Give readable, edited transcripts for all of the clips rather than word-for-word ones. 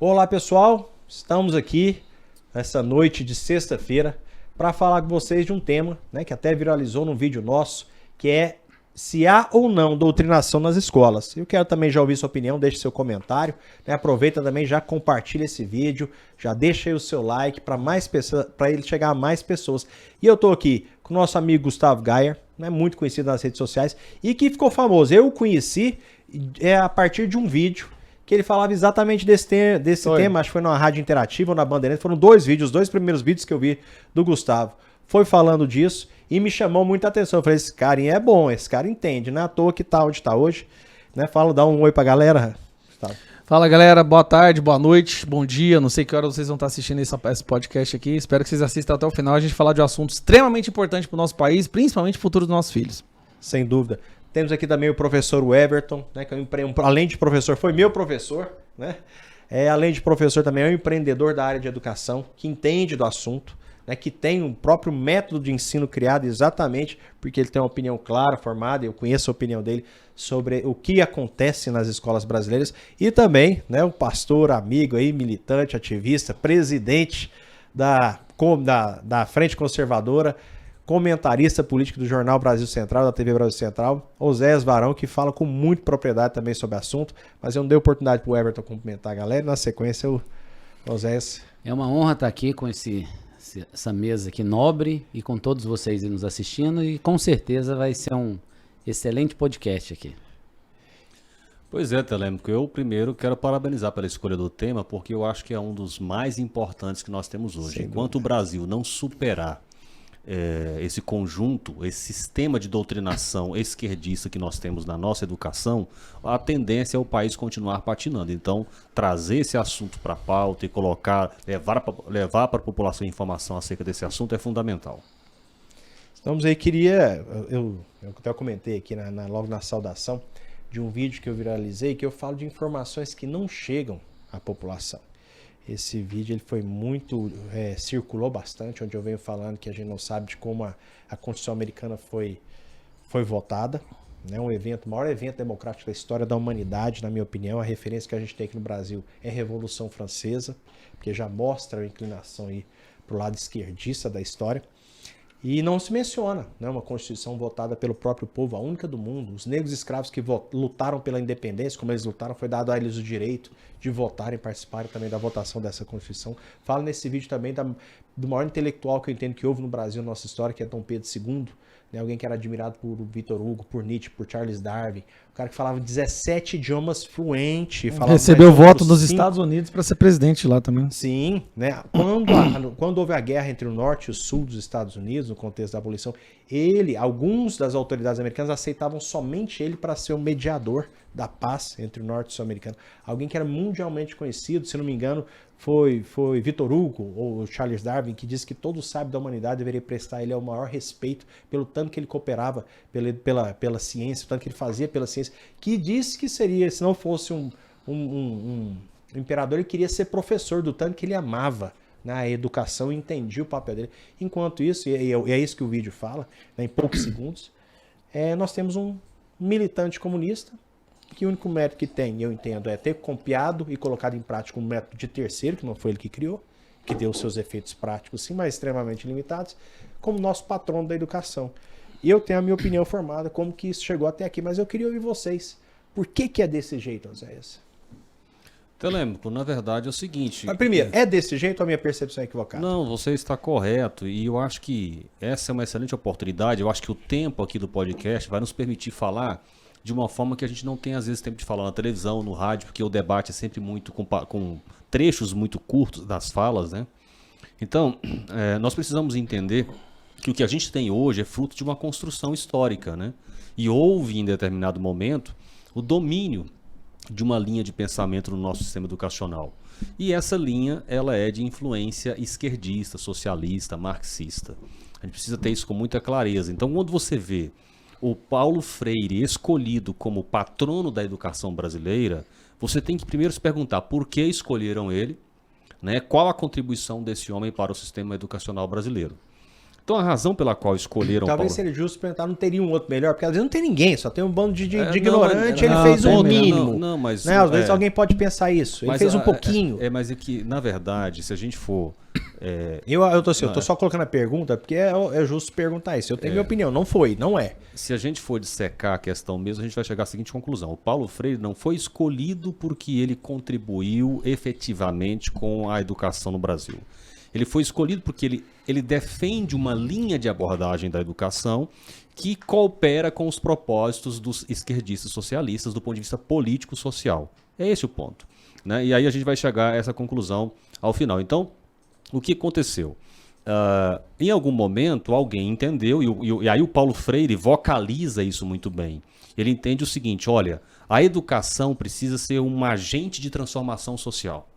Olá pessoal, estamos aqui nessa noite de sexta-feira para falar com vocês de um tema, né, que até viralizou num vídeo nosso, que é se há ou não doutrinação nas escolas. Eu quero também já ouvir sua opinião, deixe seu comentário, né, aproveita também, já compartilha esse vídeo, já deixa aí o seu like para mais pessoas, para ele chegar a mais pessoas. E eu tô aqui com o nosso amigo Gustavo Gayer, né, muito conhecido nas redes sociais e que ficou famoso. Eu o conheci a partir de um vídeo que ele falava exatamente desse tema, acho que foi numa rádio interativa ou na Bandeirantes, foram dois vídeos, os dois primeiros vídeos que eu vi do Gustavo, foi falando disso e me chamou muita atenção. Eu falei, esse carinha é bom, esse cara entende, não é à toa que tá onde tá hoje, né? Dá um oi pra galera, Gustavo. Fala galera, boa tarde, boa noite, bom dia, não sei que hora vocês vão estar assistindo esse podcast aqui, espero que vocês assistam até o final, a gente falar de um assunto extremamente importante pro nosso país, principalmente pro futuro dos nossos filhos. Sem dúvida. Temos aqui também o professor Everton, né, que é além de professor, foi meu professor, né? Além de professor também é um empreendedor da área de educação, que entende do assunto, né, que tem um próprio método de ensino criado exatamente porque ele tem uma opinião clara, formada, e eu conheço a opinião dele sobre o que acontece nas escolas brasileiras. E também, né, o pastor, amigo aí, militante, ativista, presidente da Frente Conservadora, comentarista político do Jornal Brasil Central, da TV Brasil Central, Oséias Varão, que fala com muita propriedade também sobre o assunto, mas eu não dei oportunidade para o Everton cumprimentar a galera, e na sequência o Oséias. É uma honra estar aqui com essa mesa aqui nobre e com todos vocês nos assistindo, e com certeza vai ser um excelente podcast aqui. Pois é, Telêmico, eu primeiro quero parabenizar pela escolha do tema, porque eu acho que é um dos mais importantes que nós temos hoje. Enquanto o Brasil não superar esse conjunto, esse sistema de doutrinação esquerdista que nós temos na nossa educação, a tendência é o país continuar patinando. Então, trazer esse assunto para a pauta e levar para a população informação acerca desse assunto é fundamental. Estamos aí, eu até comentei aqui logo na saudação de um vídeo que eu viralizei, que eu falo de informações que não chegam à população. Esse vídeo ele foi muito, circulou bastante, onde eu venho falando que a gente não sabe de como a Constituição Americana foi votada, né? O maior evento democrático da história da humanidade, na minha opinião. A referência que a gente tem aqui no Brasil é a Revolução Francesa, porque já mostra a inclinação aí para o lado esquerdista da história. E não se menciona, né, uma Constituição votada pelo próprio povo, a única do mundo. Os negros escravos que lutaram pela independência, como eles lutaram, foi dado a eles o direito de votarem e participarem também da votação dessa Constituição. Falo nesse vídeo também do maior intelectual que eu entendo que houve no Brasil, na nossa história, que é Dom Pedro II, né, alguém que era admirado por Victor Hugo, por Nietzsche, por Charles Darwin, o cara que falava 17 idiomas fluente. Recebeu voto dos Estados Unidos para ser presidente lá também. Sim, né? Quando houve a guerra entre o norte e o sul dos Estados Unidos, no contexto da abolição, alguns das autoridades americanas aceitavam somente ele para ser o mediador da paz entre o norte e o sul americano. Alguém que era mundialmente conhecido, se não me engano, foi Victor Hugo ou Charles Darwin, que disse que todo sábio da humanidade deveria prestar a ele o maior respeito pelo tanto que ele cooperava pela ciência, o tanto que ele fazia pela ciência, que disse que seria, se não fosse um imperador, ele queria ser professor, do tanto que ele amava na educação e entendia o papel dele. Enquanto isso, e é isso que o vídeo fala, né, em poucos segundos, nós temos um militante comunista que o único método que tem, eu entendo, é ter copiado e colocado em prática um método de terceiro, que não foi ele que criou, que deu seus efeitos práticos sim, mas extremamente limitados, como nosso patrono da educação. E eu tenho a minha opinião formada como que isso chegou até aqui, mas eu queria ouvir vocês. Por que é desse jeito, Oséias? Telêmico, na verdade é o seguinte... Mas primeiro, é desse jeito ou a minha percepção é equivocada? Não, você está correto e eu acho que essa é uma excelente oportunidade. Eu acho que o tempo aqui do podcast vai nos permitir falar de uma forma que a gente não tem às vezes tempo de falar na televisão, no rádio, porque o debate é sempre muito com trechos muito curtos das falas, né? Então, nós precisamos entender que o que a gente tem hoje é fruto de uma construção histórica, né? E houve em determinado momento o domínio de uma linha de pensamento no nosso sistema educacional. E essa linha, ela é de influência esquerdista, socialista, marxista. A gente precisa ter isso com muita clareza. Então, quando você vê o Paulo Freire escolhido como patrono da educação brasileira, você tem que primeiro se perguntar por que escolheram ele, né? Qual a contribuição desse homem para o sistema educacional brasileiro. Então a razão pela qual escolheram Talvez Paulo... seja justo perguntar, não teria um outro melhor, porque às vezes não tem ninguém, só tem um bando de não, ignorante, ele não, fez o tem mínimo. Não, mas... Né? Às vezes alguém pode pensar isso, ele mas fez um pouquinho. Mas é que, na verdade, se a gente for... Eu tô só colocando a pergunta, porque é justo perguntar isso. Eu tenho minha opinião, não foi, não é. Se a gente for dissecar a questão mesmo, a gente vai chegar à seguinte conclusão. O Paulo Freire não foi escolhido porque ele contribuiu efetivamente com a educação no Brasil. Ele foi escolhido porque ele defende uma linha de abordagem da educação que coopera com os propósitos dos esquerdistas socialistas do ponto de vista político-social. É esse o ponto, né? E aí a gente vai chegar a essa conclusão ao final. Então, o que aconteceu? Em algum momento alguém entendeu, e aí o Paulo Freire vocaliza isso muito bem. Ele entende o seguinte: olha, a educação precisa ser um agente de transformação social.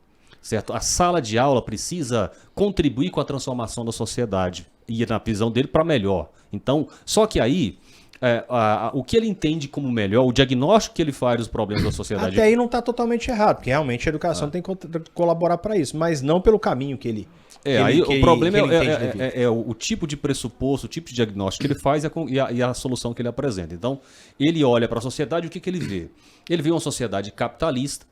Certo? A sala de aula precisa contribuir com a transformação da sociedade e, na visão dele, para melhor. Então, só que aí, o que ele entende como melhor, o diagnóstico que ele faz dos problemas da sociedade... Até aí não está totalmente errado, porque realmente a educação tem que colaborar para isso, mas não pelo caminho que ele... o problema é o tipo de pressuposto, o tipo de diagnóstico que ele faz e a solução que ele apresenta. Então, ele olha para a sociedade, o que ele vê? Ele vê uma sociedade capitalista,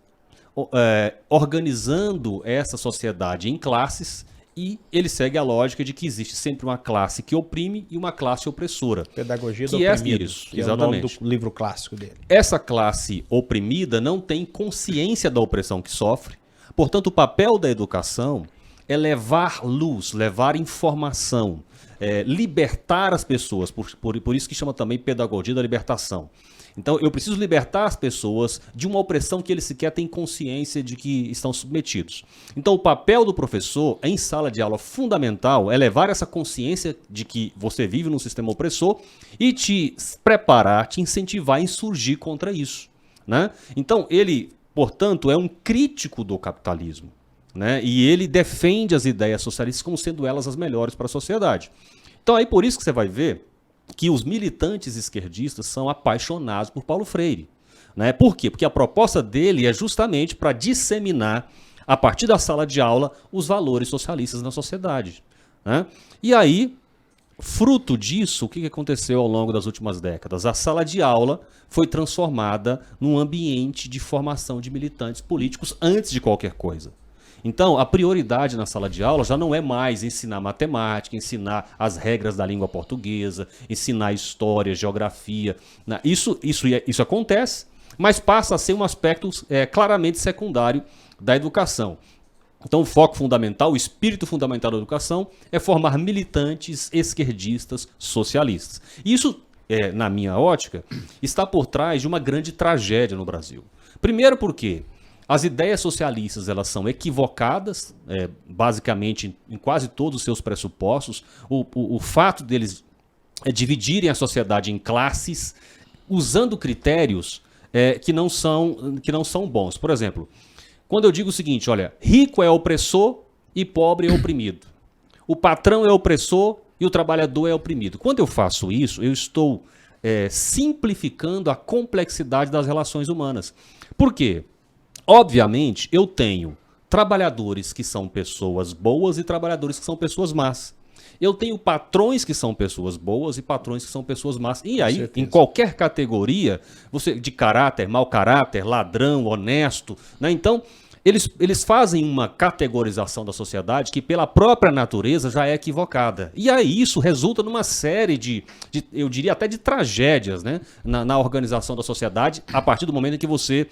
organizando essa sociedade em classes, e ele segue a lógica de que existe sempre uma classe que oprime e uma classe opressora. Pedagogia do que oprimido, isso, que exatamente. É o nome do livro clássico dele. Essa classe oprimida não tem consciência da opressão que sofre, portanto o papel da educação é levar luz, levar informação, libertar as pessoas, por isso que chama também pedagogia da libertação. Então, eu preciso libertar as pessoas de uma opressão que eles sequer têm consciência de que estão submetidos. Então, o papel do professor em sala de aula fundamental é levar essa consciência de que você vive num sistema opressor e te preparar, te incentivar a insurgir contra isso, né? Então, ele, portanto, é um crítico do capitalismo, né? E ele defende as ideias socialistas como sendo elas as melhores para a sociedade. Então, aí por isso que você vai ver que os militantes esquerdistas são apaixonados por Paulo Freire, né? Por quê? Porque a proposta dele é justamente para disseminar, a partir da sala de aula, os valores socialistas na sociedade, né? E aí, fruto disso, o que aconteceu ao longo das últimas décadas? A sala de aula foi transformada num ambiente de formação de militantes políticos antes de qualquer coisa. Então, a prioridade na sala de aula já não é mais ensinar matemática, ensinar as regras da língua portuguesa, ensinar história, geografia. Isso acontece, mas passa a ser um aspecto claramente secundário da educação. Então, o foco fundamental, o espírito fundamental da educação é formar militantes esquerdistas socialistas. Isso, na minha ótica, está por trás de uma grande tragédia no Brasil. Primeiro porque as ideias socialistas elas são equivocadas, basicamente em quase todos os seus pressupostos. O fato deles dividirem a sociedade em classes, usando critérios que não são bons. Por exemplo, quando eu digo o seguinte, olha, rico é opressor e pobre é oprimido. O patrão é opressor e o trabalhador é oprimido. Quando eu faço isso, eu estou simplificando a complexidade das relações humanas. Por quê? Obviamente, eu tenho trabalhadores que são pessoas boas e trabalhadores que são pessoas más. Eu tenho patrões que são pessoas boas e patrões que são pessoas más. E aí, em qualquer categoria, de caráter, mau caráter, ladrão, honesto, né? Então, eles fazem uma categorização da sociedade que, pela própria natureza, já é equivocada. E aí isso resulta numa série eu diria até de tragédias, né? na organização da sociedade, a partir do momento em que você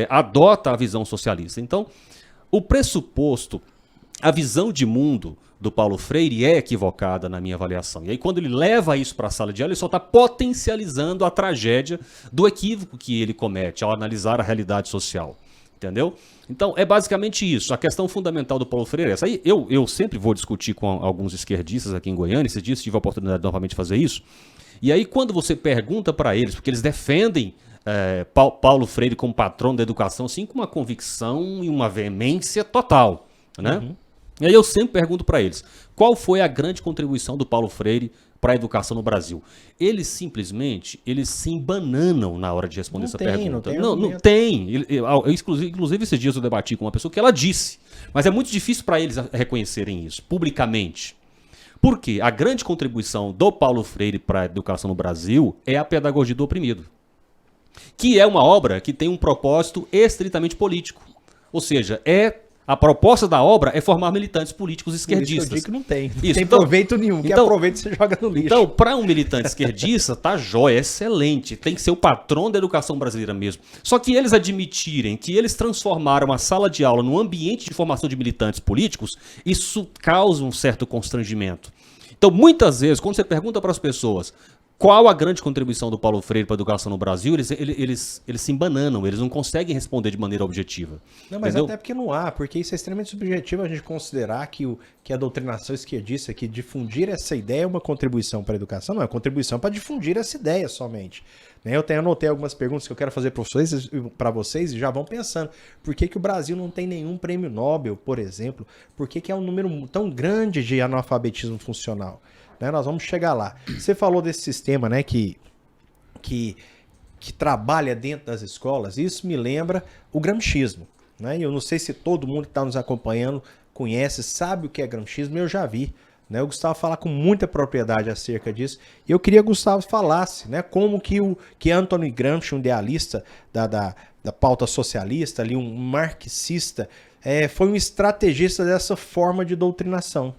adota a visão socialista. Então, o pressuposto, a visão de mundo do Paulo Freire é equivocada na minha avaliação. E aí quando ele leva isso para a sala de aula, ele só está potencializando a tragédia do equívoco que ele comete ao analisar a realidade social. Entendeu? Então, é basicamente isso. A questão fundamental do Paulo Freire é essa. Aí eu sempre vou discutir com alguns esquerdistas aqui em Goiânia, esses dias tive a oportunidade novamente de fazer isso. E aí, quando você pergunta para eles, porque eles defendem Paulo Freire como patrono da educação, assim, com uma convicção e uma veemência total, né? Uhum. E aí eu sempre pergunto para eles, qual foi a grande contribuição do Paulo Freire para a educação no Brasil? Eles simplesmente, se embananam na hora de responder essa pergunta. Não tem. Inclusive, esses dias eu debati com uma pessoa que ela disse, mas é muito difícil para eles reconhecerem isso publicamente. Por quê? A grande contribuição do Paulo Freire para a educação no Brasil é a pedagogia do oprimido, que é uma obra que tem um propósito estritamente político. Ou seja, a proposta da obra é formar militantes políticos esquerdistas. Isso eu digo que não tem. Não Isso, tem então- proveito nenhum. Que então- aproveita você joga no lixo. Então, para um militante esquerdista, tá jóia, excelente. Tem que ser o patrão da educação brasileira mesmo. Só que eles admitirem que eles transformaram a sala de aula num ambiente de formação de militantes políticos, isso causa um certo constrangimento. Então, muitas vezes, quando você pergunta para as pessoas qual a grande contribuição do Paulo Freire para a educação no Brasil, eles se embananam, eles não conseguem responder de maneira objetiva. Não, mas entendeu? até porque não há, porque isso é extremamente subjetivo a gente considerar que a doutrinação esquerdista, que difundir essa ideia é uma contribuição para a educação, não é contribuição para difundir essa ideia somente. Né? Eu anotei algumas perguntas que eu quero fazer para vocês e já vão pensando. Por que o Brasil não tem nenhum prêmio Nobel, por exemplo? Por que é um número tão grande de analfabetismo funcional? Né? Nós vamos chegar lá. Você falou desse sistema, né, que trabalha dentro das escolas. Isso me lembra o gramscismo. Né? Eu não sei se todo mundo que está nos acompanhando conhece, sabe o que é gramscismo, eu já vi. Né? O Gustavo fala com muita propriedade acerca disso. E eu queria que o Gustavo falasse, né, como que Anthony Gramsci, um idealista da pauta socialista, ali, um marxista, foi um estrategista dessa forma de doutrinação.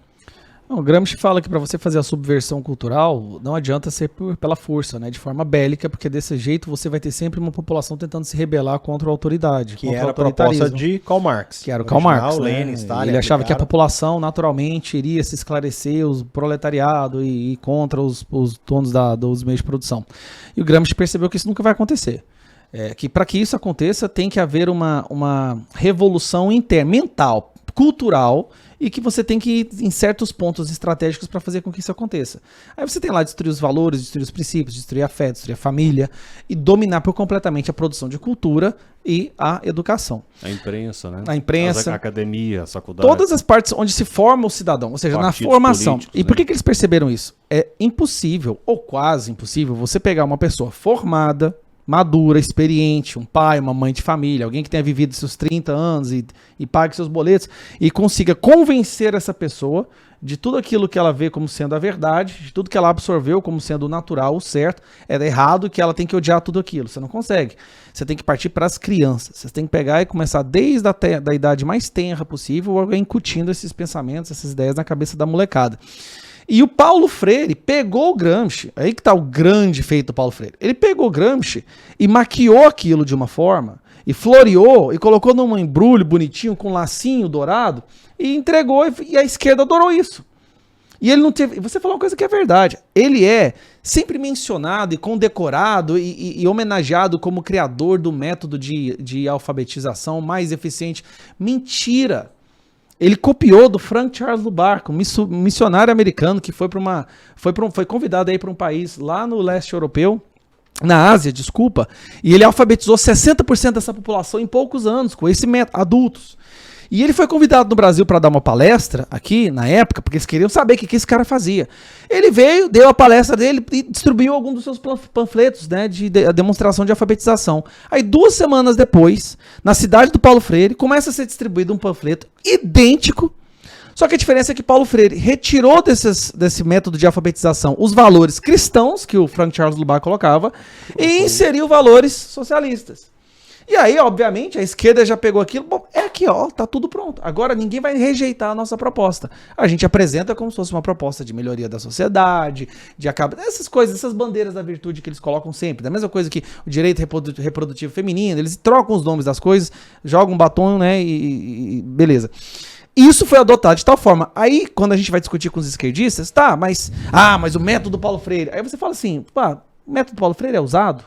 O Gramsci fala que para você fazer a subversão cultural, não adianta ser pela força, né, de forma bélica, porque desse jeito você vai ter sempre uma população tentando se rebelar contra a autoridade. Que contra o era a proposta autoritarismo. de Karl Marx. Que era o Karl Marx, né? Lenin, Stalin, ele achava que a aplicaram. população naturalmente iria se esclarecer, os proletariado e contra os donos dos meios de produção. E o Gramsci percebeu que isso nunca vai acontecer. Que para que isso aconteça tem que haver uma revolução interna, mental, cultural, e que você tem que ir em certos pontos estratégicos para fazer com que isso aconteça. Aí você tem lá destruir os valores, destruir os princípios, destruir a fé, destruir a família e dominar por completamente a produção de cultura e a educação. A imprensa, né? A imprensa. A academia, as faculdades. Todas as partes onde se forma o cidadão, ou seja, na Partidos formação. políticos, E por né? que eles perceberam isso? É impossível, ou quase impossível, você pegar uma pessoa formada, madura, experiente, um pai, uma mãe de família, alguém que tenha vivido seus 30 anos e pague seus boletos e consiga convencer essa pessoa de tudo aquilo que ela vê como sendo a verdade, de tudo que ela absorveu como sendo o natural, o certo, é errado, que ela tem que odiar tudo aquilo. Você não consegue. Você tem que partir para as crianças. Você tem que pegar e começar desde da idade mais tenra possível, incutindo esses pensamentos, essas ideias na cabeça da molecada. E o Paulo Freire pegou o Gramsci, aí que tá o grande feito do Paulo Freire. Ele pegou o Gramsci e maquiou aquilo de uma forma, e floreou, e colocou num embrulho bonitinho, com um lacinho dourado, e entregou, e a esquerda adorou isso. E ele não teve... Você falou uma coisa que é verdade. Ele é sempre mencionado e condecorado e homenageado como criador do método de alfabetização mais eficiente. Mentira! Ele copiou do Frank Charles Lubarco, um missionário americano que foi convidado aí para um país lá no leste europeu, na Ásia, desculpa, e ele alfabetizou 60% dessa população em poucos anos, com esse método, adultos. E ele foi convidado no Brasil para dar uma palestra aqui, na época, porque eles queriam saber o que esse cara fazia. Ele veio, deu a palestra dele e distribuiu alguns dos seus panfletos, né, a demonstração de alfabetização. Aí 2 semanas depois, na cidade do Paulo Freire, começa a ser distribuído um panfleto idêntico, só que a diferença é que Paulo Freire retirou desse método de alfabetização os valores cristãos, que o Frank Charles Lubar colocava, e inseriu valores socialistas. E aí, obviamente, a esquerda já pegou aquilo, bom, é aqui, ó, tá tudo pronto. Agora ninguém vai rejeitar a nossa proposta. A gente apresenta como se fosse uma proposta de melhoria da sociedade, de acabar... Essas coisas, essas bandeiras da virtude que eles colocam sempre. Da mesma coisa que o direito reprodutivo feminino, eles trocam os nomes das coisas, jogam um batom, né, e beleza. Isso foi adotado de tal forma. Aí, quando a gente vai discutir com os esquerdistas, tá, mas o método do Paulo Freire... Aí você fala assim, pá, o método do Paulo Freire é usado?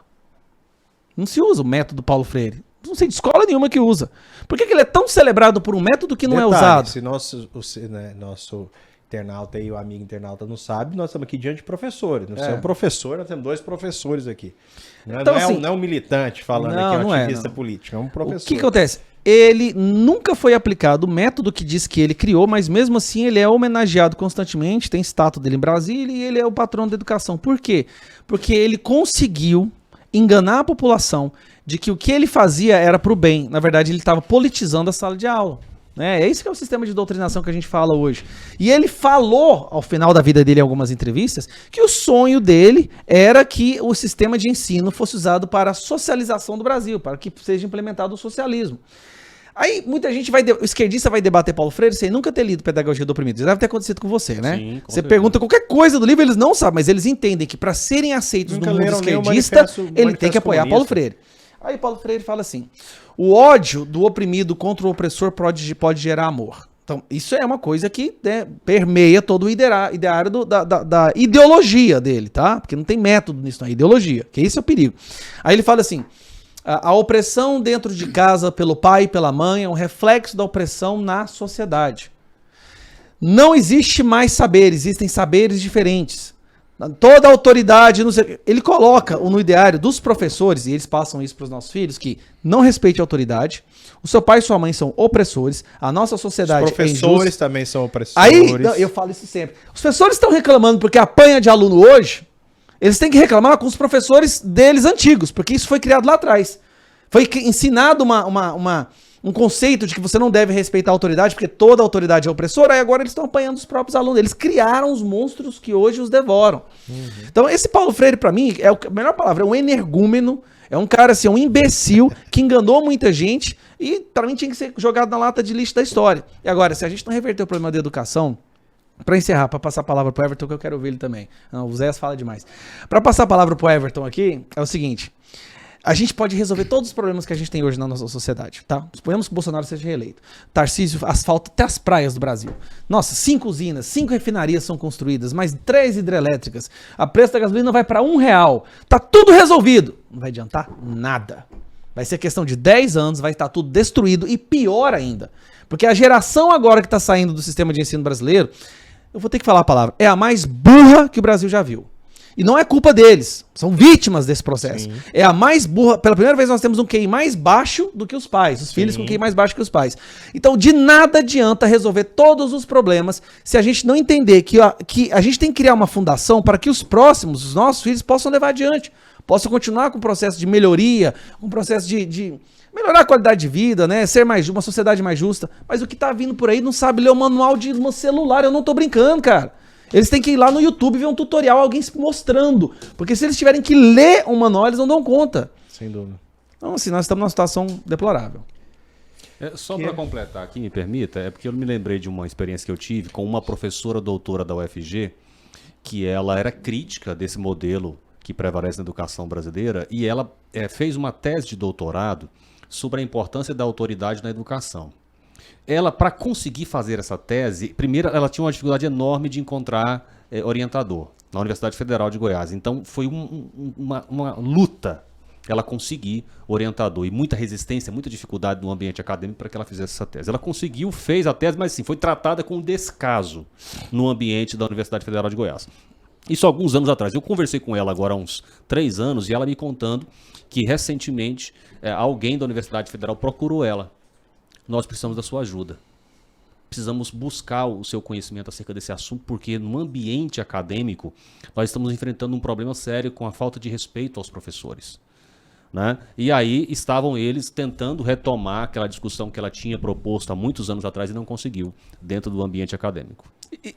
Não se usa o método Paulo Freire. Não sei de escola nenhuma que usa. Por que ele é tão celebrado por um método que não é usado? Se nosso internauta e o amigo internauta não sabe, nós estamos aqui diante de professores. Nós somos professor, nós temos 2 professores aqui. Então, assim, não é um militante falando não, aqui, é um não é, ativista não. político, é um professor. O que acontece? Ele nunca foi aplicado o método que diz que ele criou, mas mesmo assim ele é homenageado constantemente, tem estátua dele em Brasília e ele é o patrão da educação. Por quê? Porque ele conseguiu enganar a população de que o que ele fazia era pro bem. Na verdade, ele estava politizando a sala de aula. É isso que é o sistema de doutrinação que a gente fala hoje. E ele falou, ao final da vida dele, em algumas entrevistas, que o sonho dele era que o sistema de ensino fosse usado para a socialização do Brasil, para que seja implementado o socialismo. Aí muita gente o esquerdista vai debater Paulo Freire sem nunca ter lido Pedagogia do Oprimido. Isso deve ter acontecido com você, né? Sim, com você certeza. pergunta qualquer coisa do livro, eles não sabem, mas eles entendem que para serem aceitos Nunca no mundo leram nem o esquerdista, ele tem que apoiar Manifesto Paulo Comunista. Freire. Aí Paulo Freire fala assim: o ódio do oprimido contra o opressor pode gerar amor. Então, isso é uma coisa que, né, permeia todo o ideário da ideologia dele, tá? Porque não tem método nisso, não é ideologia, que esse é o perigo. Aí ele fala assim: a opressão dentro de casa pelo pai e pela mãe é um reflexo da opressão na sociedade. Não existe mais saber, existem saberes diferentes. Toda autoridade, ele coloca no ideário dos professores, e eles passam isso para os nossos filhos, que não respeite a autoridade, o seu pai e sua mãe são opressores, a nossa sociedade Os é professores injusta. também são opressores. Aí, eu falo isso sempre, os professores estão reclamando porque apanha de aluno hoje, eles têm que reclamar com os professores deles antigos, porque isso foi criado lá atrás. Foi ensinado um conceito de que você não deve respeitar a autoridade, porque toda autoridade é opressora, e agora eles estão apanhando os próprios alunos. Eles criaram os monstros que hoje os devoram. Então, esse Paulo Freire, pra mim, é a melhor palavra, é um energúmeno, é um cara assim, um imbecil, que enganou muita gente, e pra mim tinha que ser jogado na lata de lixo da história. E agora, se a gente não reverter o problema da educação, pra encerrar, pra passar a palavra pro Everton, que eu quero ouvir ele também. Não, o Zé fala demais. Pra passar a palavra pro Everton aqui, é o seguinte: a gente pode resolver todos os problemas que a gente tem hoje na nossa sociedade, tá? Suponhamos que o Bolsonaro seja reeleito. Tarcísio asfalta até as praias do Brasil. Nossa, 5 usinas, 5 refinarias são construídas, mais 3 hidrelétricas. A preço da gasolina vai para R$1. Tá tudo resolvido. Não vai adiantar nada. Vai ser questão de 10 anos, vai estar tudo destruído e pior ainda. Porque a geração agora que está saindo do sistema de ensino brasileiro, eu vou ter que falar a palavra, é a mais burra que o Brasil já viu. E não é culpa deles, são vítimas desse processo. Sim. É a mais burra, pela primeira vez nós temos um QI mais baixo do que os pais, os filhos com QI mais baixo que os pais. Então de nada adianta resolver todos os problemas se a gente não entender que a gente tem que criar uma fundação para que os próximos, os nossos filhos, possam levar adiante, possam continuar com o processo de melhoria, um processo de melhorar a qualidade de vida, né? Ser uma sociedade mais justa. Mas o que tá vindo por aí não sabe ler o manual de um celular, eu não tô brincando, cara. Eles têm que ir lá no YouTube ver um tutorial, alguém se mostrando. Porque se eles tiverem que ler um manual, eles não dão conta. Sem dúvida. Então, assim, nós estamos numa situação deplorável. Só para completar aqui, me permita, é porque eu me lembrei de uma experiência que eu tive com uma professora doutora da UFG, que ela era crítica desse modelo que prevalece na educação brasileira, e ela fez uma tese de doutorado sobre a importância da autoridade na educação. Ela, para conseguir fazer essa tese, primeiro ela tinha uma dificuldade enorme de encontrar orientador na Universidade Federal de Goiás. Então foi uma luta ela conseguir orientador e muita resistência, muita dificuldade no ambiente acadêmico para que ela fizesse essa tese. Ela conseguiu, fez a tese, mas assim, foi tratada com descaso no ambiente da Universidade Federal de Goiás. Isso há alguns anos atrás. Eu conversei com ela agora há uns 3 anos e ela me contando que recentemente alguém da Universidade Federal procurou ela. Nós precisamos da sua ajuda. Precisamos buscar o seu conhecimento acerca desse assunto, porque no ambiente acadêmico nós estamos enfrentando um problema sério com a falta de respeito aos professores. Né? E aí estavam eles tentando retomar aquela discussão que ela tinha proposto há muitos anos atrás e não conseguiu dentro do ambiente acadêmico.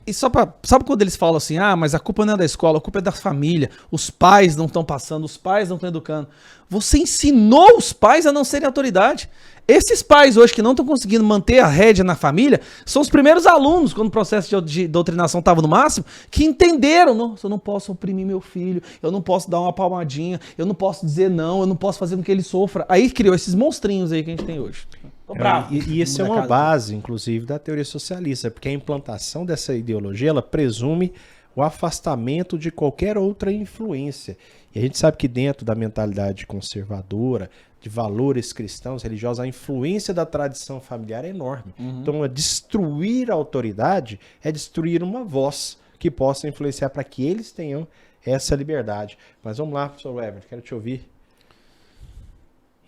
E só pra, sabe quando eles falam assim, mas a culpa não é da escola, a culpa é da família, os pais não estão passando, os pais não estão educando. Você ensinou os pais a não serem autoridade. Esses pais hoje que não estão conseguindo manter a rédea na família, são os primeiros alunos, quando o processo de doutrinação estava no máximo, que entenderam, nossa, eu não posso oprimir meu filho, eu não posso dar uma palmadinha, eu não posso dizer não, eu não posso fazer com que ele sofra. Aí criou esses monstrinhos aí que a gente tem hoje. E isso é uma base, inclusive, da teoria socialista, porque a implantação dessa ideologia, ela presume o afastamento de qualquer outra influência. E a gente sabe que dentro da mentalidade conservadora, de valores cristãos, religiosos, a influência da tradição familiar é enorme. Então, destruir a autoridade é destruir uma voz que possa influenciar para que eles tenham essa liberdade. Mas vamos lá, professor Everton, quero te ouvir.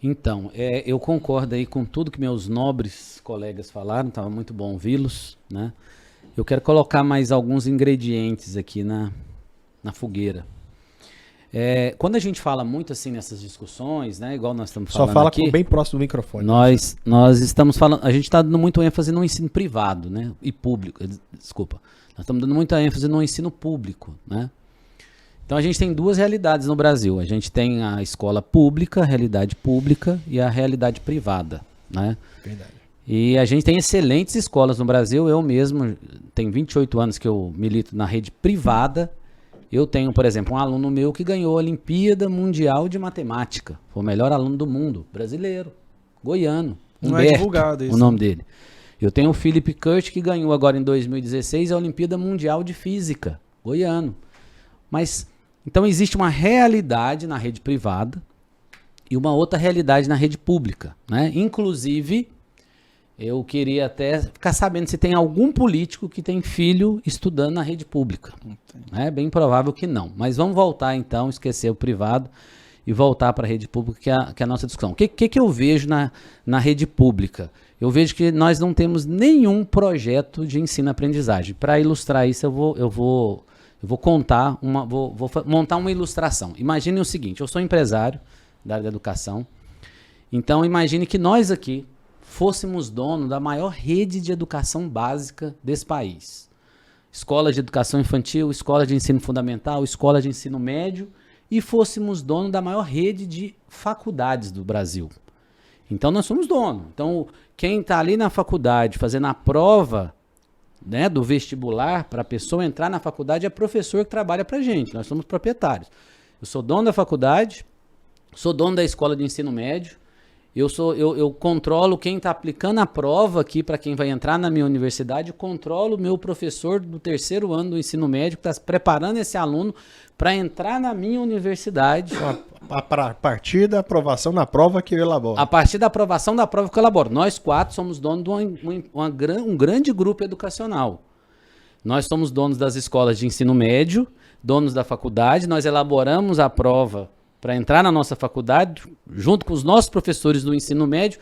Então, eu concordo aí com tudo que meus nobres colegas falaram, estava muito bom ouvi-los, né? Eu quero colocar mais alguns ingredientes aqui na fogueira. Quando a gente fala muito assim nessas discussões, né, igual nós estamos Só falando fala aqui, bem próximo do microfone. nós estamos falando, a gente está dando muito ênfase no ensino privado, né, e público, desculpa. Nós estamos dando muita ênfase no ensino público, né? Então a gente tem duas realidades no Brasil. A gente tem a escola pública, a realidade pública e a realidade privada, né? Verdade. E a gente tem excelentes escolas no Brasil. Eu mesmo, tem 28 anos que eu milito na rede privada. Eu tenho, por exemplo, um aluno meu que ganhou a Olimpíada Mundial de Matemática. Foi o melhor aluno do mundo, brasileiro, goiano. Não é Humberto, divulgado isso. o nome dele. Eu tenho o Philip Kurt, que ganhou agora em 2016 a Olimpíada Mundial de Física, goiano. Mas, então existe uma realidade na rede privada e uma outra realidade na rede pública, né? Inclusive, eu queria até ficar sabendo se tem algum político que tem filho estudando na rede pública. É bem provável que não. Mas vamos voltar então, esquecer o privado e voltar para a rede pública, que é a nossa discussão. O que eu vejo na rede pública? Eu vejo que nós não temos nenhum projeto de ensino-aprendizagem. Para ilustrar isso, eu vou contar, vou montar uma ilustração. Imagine o seguinte, eu sou empresário da área da educação, então imagine que nós aqui fôssemos dono da maior rede de educação básica desse país. Escola de educação infantil, escola de ensino fundamental, escola de ensino médio, e fôssemos dono da maior rede de faculdades do Brasil. Então nós somos dono. Então quem está ali na faculdade fazendo a prova, né, do vestibular para a pessoa entrar na faculdade é professor que trabalha para a gente. Nós somos proprietários. Eu sou dono da faculdade, sou dono da escola de ensino médio, eu controlo quem está aplicando a prova aqui para quem vai entrar na minha universidade, controlo o meu professor do 3º ano do ensino médio que está preparando esse aluno para entrar na minha universidade. A partir da aprovação na prova que eu elaboro. A partir da aprovação da prova que eu elaboro. Nós 4 somos donos de um grande grupo educacional. Nós somos donos das escolas de ensino médio, donos da faculdade, nós elaboramos a prova para entrar na nossa faculdade, junto com os nossos professores do ensino médio,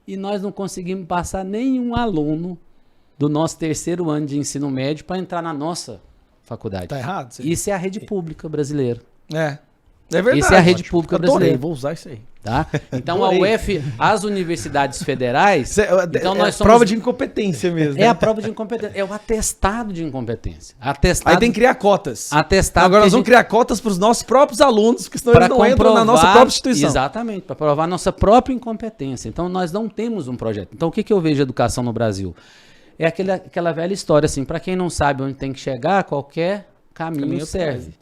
e nós não conseguimos passar nenhum aluno do nosso 3º ano de ensino médio para entrar na nossa faculdade. Tá errado? Isso é a rede pública brasileira. É verdade. Isso é a rede pública brasileira. Vou usar isso aí. Tá? Então a UF, as universidades federais, então nós somos prova de incompetência mesmo. É a prova de incompetência, é o atestado de incompetência. Atestado, Aí tem que criar cotas. Atestado. Agora nós vamos criar cotas para os nossos próprios alunos, porque senão eles não entram na nossa própria instituição. Exatamente, para provar nossa própria incompetência. Então nós não temos um projeto. Então o que eu vejo de educação no Brasil? É aquela velha história assim, para quem não sabe onde tem que chegar, qualquer caminho serve.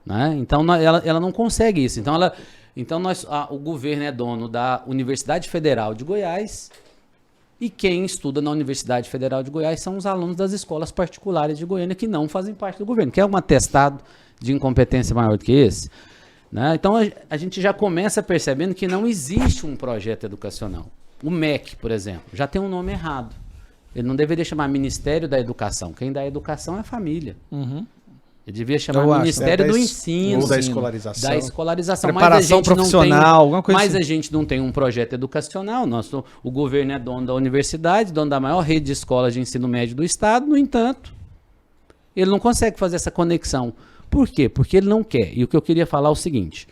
Né? Então ela não consegue isso. Então o governo é dono da Universidade Federal de Goiás e quem estuda na Universidade Federal de Goiás são os alunos das escolas particulares de Goiânia que não fazem parte do governo. Quer um atestado de incompetência maior do que esse? Né? Então a gente já começa percebendo que não existe um projeto educacional. O MEC, por exemplo, já tem um nome errado. Ele não deveria chamar Ministério da Educação. Quem dá educação é a família. Uhum. Ele devia chamar Ministério do Ensino. Ou da escolarização. Da escolarização. Preparação profissional, alguma coisa mas assim. a gente não tem um projeto educacional. O governo é dono da universidade, dono da maior rede de escolas de ensino médio do Estado. No entanto, ele não consegue fazer essa conexão. Por quê? Porque ele não quer. E o que eu queria falar é o seguinte.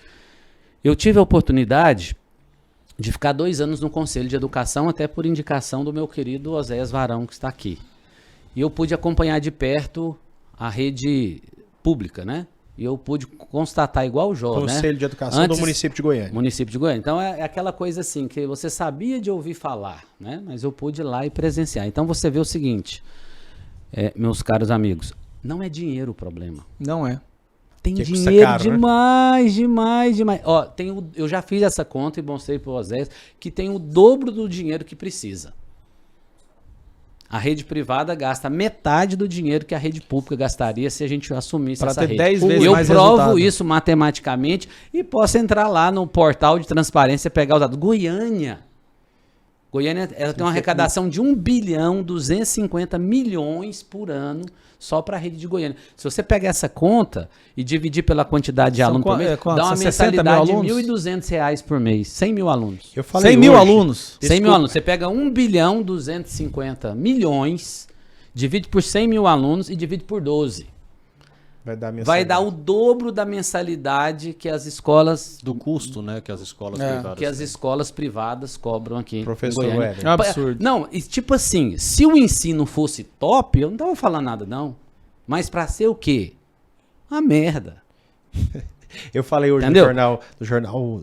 Eu tive a oportunidade de ficar 2 anos no Conselho de Educação, até por indicação do meu querido Oséias Varão, que está aqui. E eu pude acompanhar de perto a rede pública, né? E eu pude constatar igual o Jó, né? Conselho de Educação do município de Goiânia. Município de Goiânia. Então é aquela coisa assim, que você sabia de ouvir falar, né? Mas eu pude ir lá e presenciar. Então você vê o seguinte, meus caros amigos, não é dinheiro o problema. Não é. Tem que dinheiro caro, demais, né? demais. Ó, eu já fiz essa conta e mostrei para o Oséias que tem o dobro do dinheiro que precisa. A rede privada gasta metade do dinheiro que a rede pública gastaria se a gente assumisse essa rede. 10 vezes eu mais provo resultado. isso matematicamente e posso entrar lá no portal de transparência e pegar os dados. Goiânia, ela tem uma arrecadação de 1,250 bilhão por ano só para a rede de Goiânia. Se você pegar essa conta e dividir pela quantidade de alunos por mês, dá uma mensalidade de R$ 1.200 por mês. 100 mil alunos. Eu falei 100 mil alunos? 100 mil alunos. Você pega 1,250 bilhão, divide por 100 mil alunos e divide por 12. vai dar o dobro da mensalidade que as escolas Do custo, né, que as escolas É. privadas que as têm. escolas privadas cobram aqui. em Professor Goiânia. Weber. É um absurdo. Não, e tipo assim, se o ensino fosse top, eu não tava falando nada não. Mas pra ser o quê? Uma merda. Eu falei hoje Entendeu? no jornal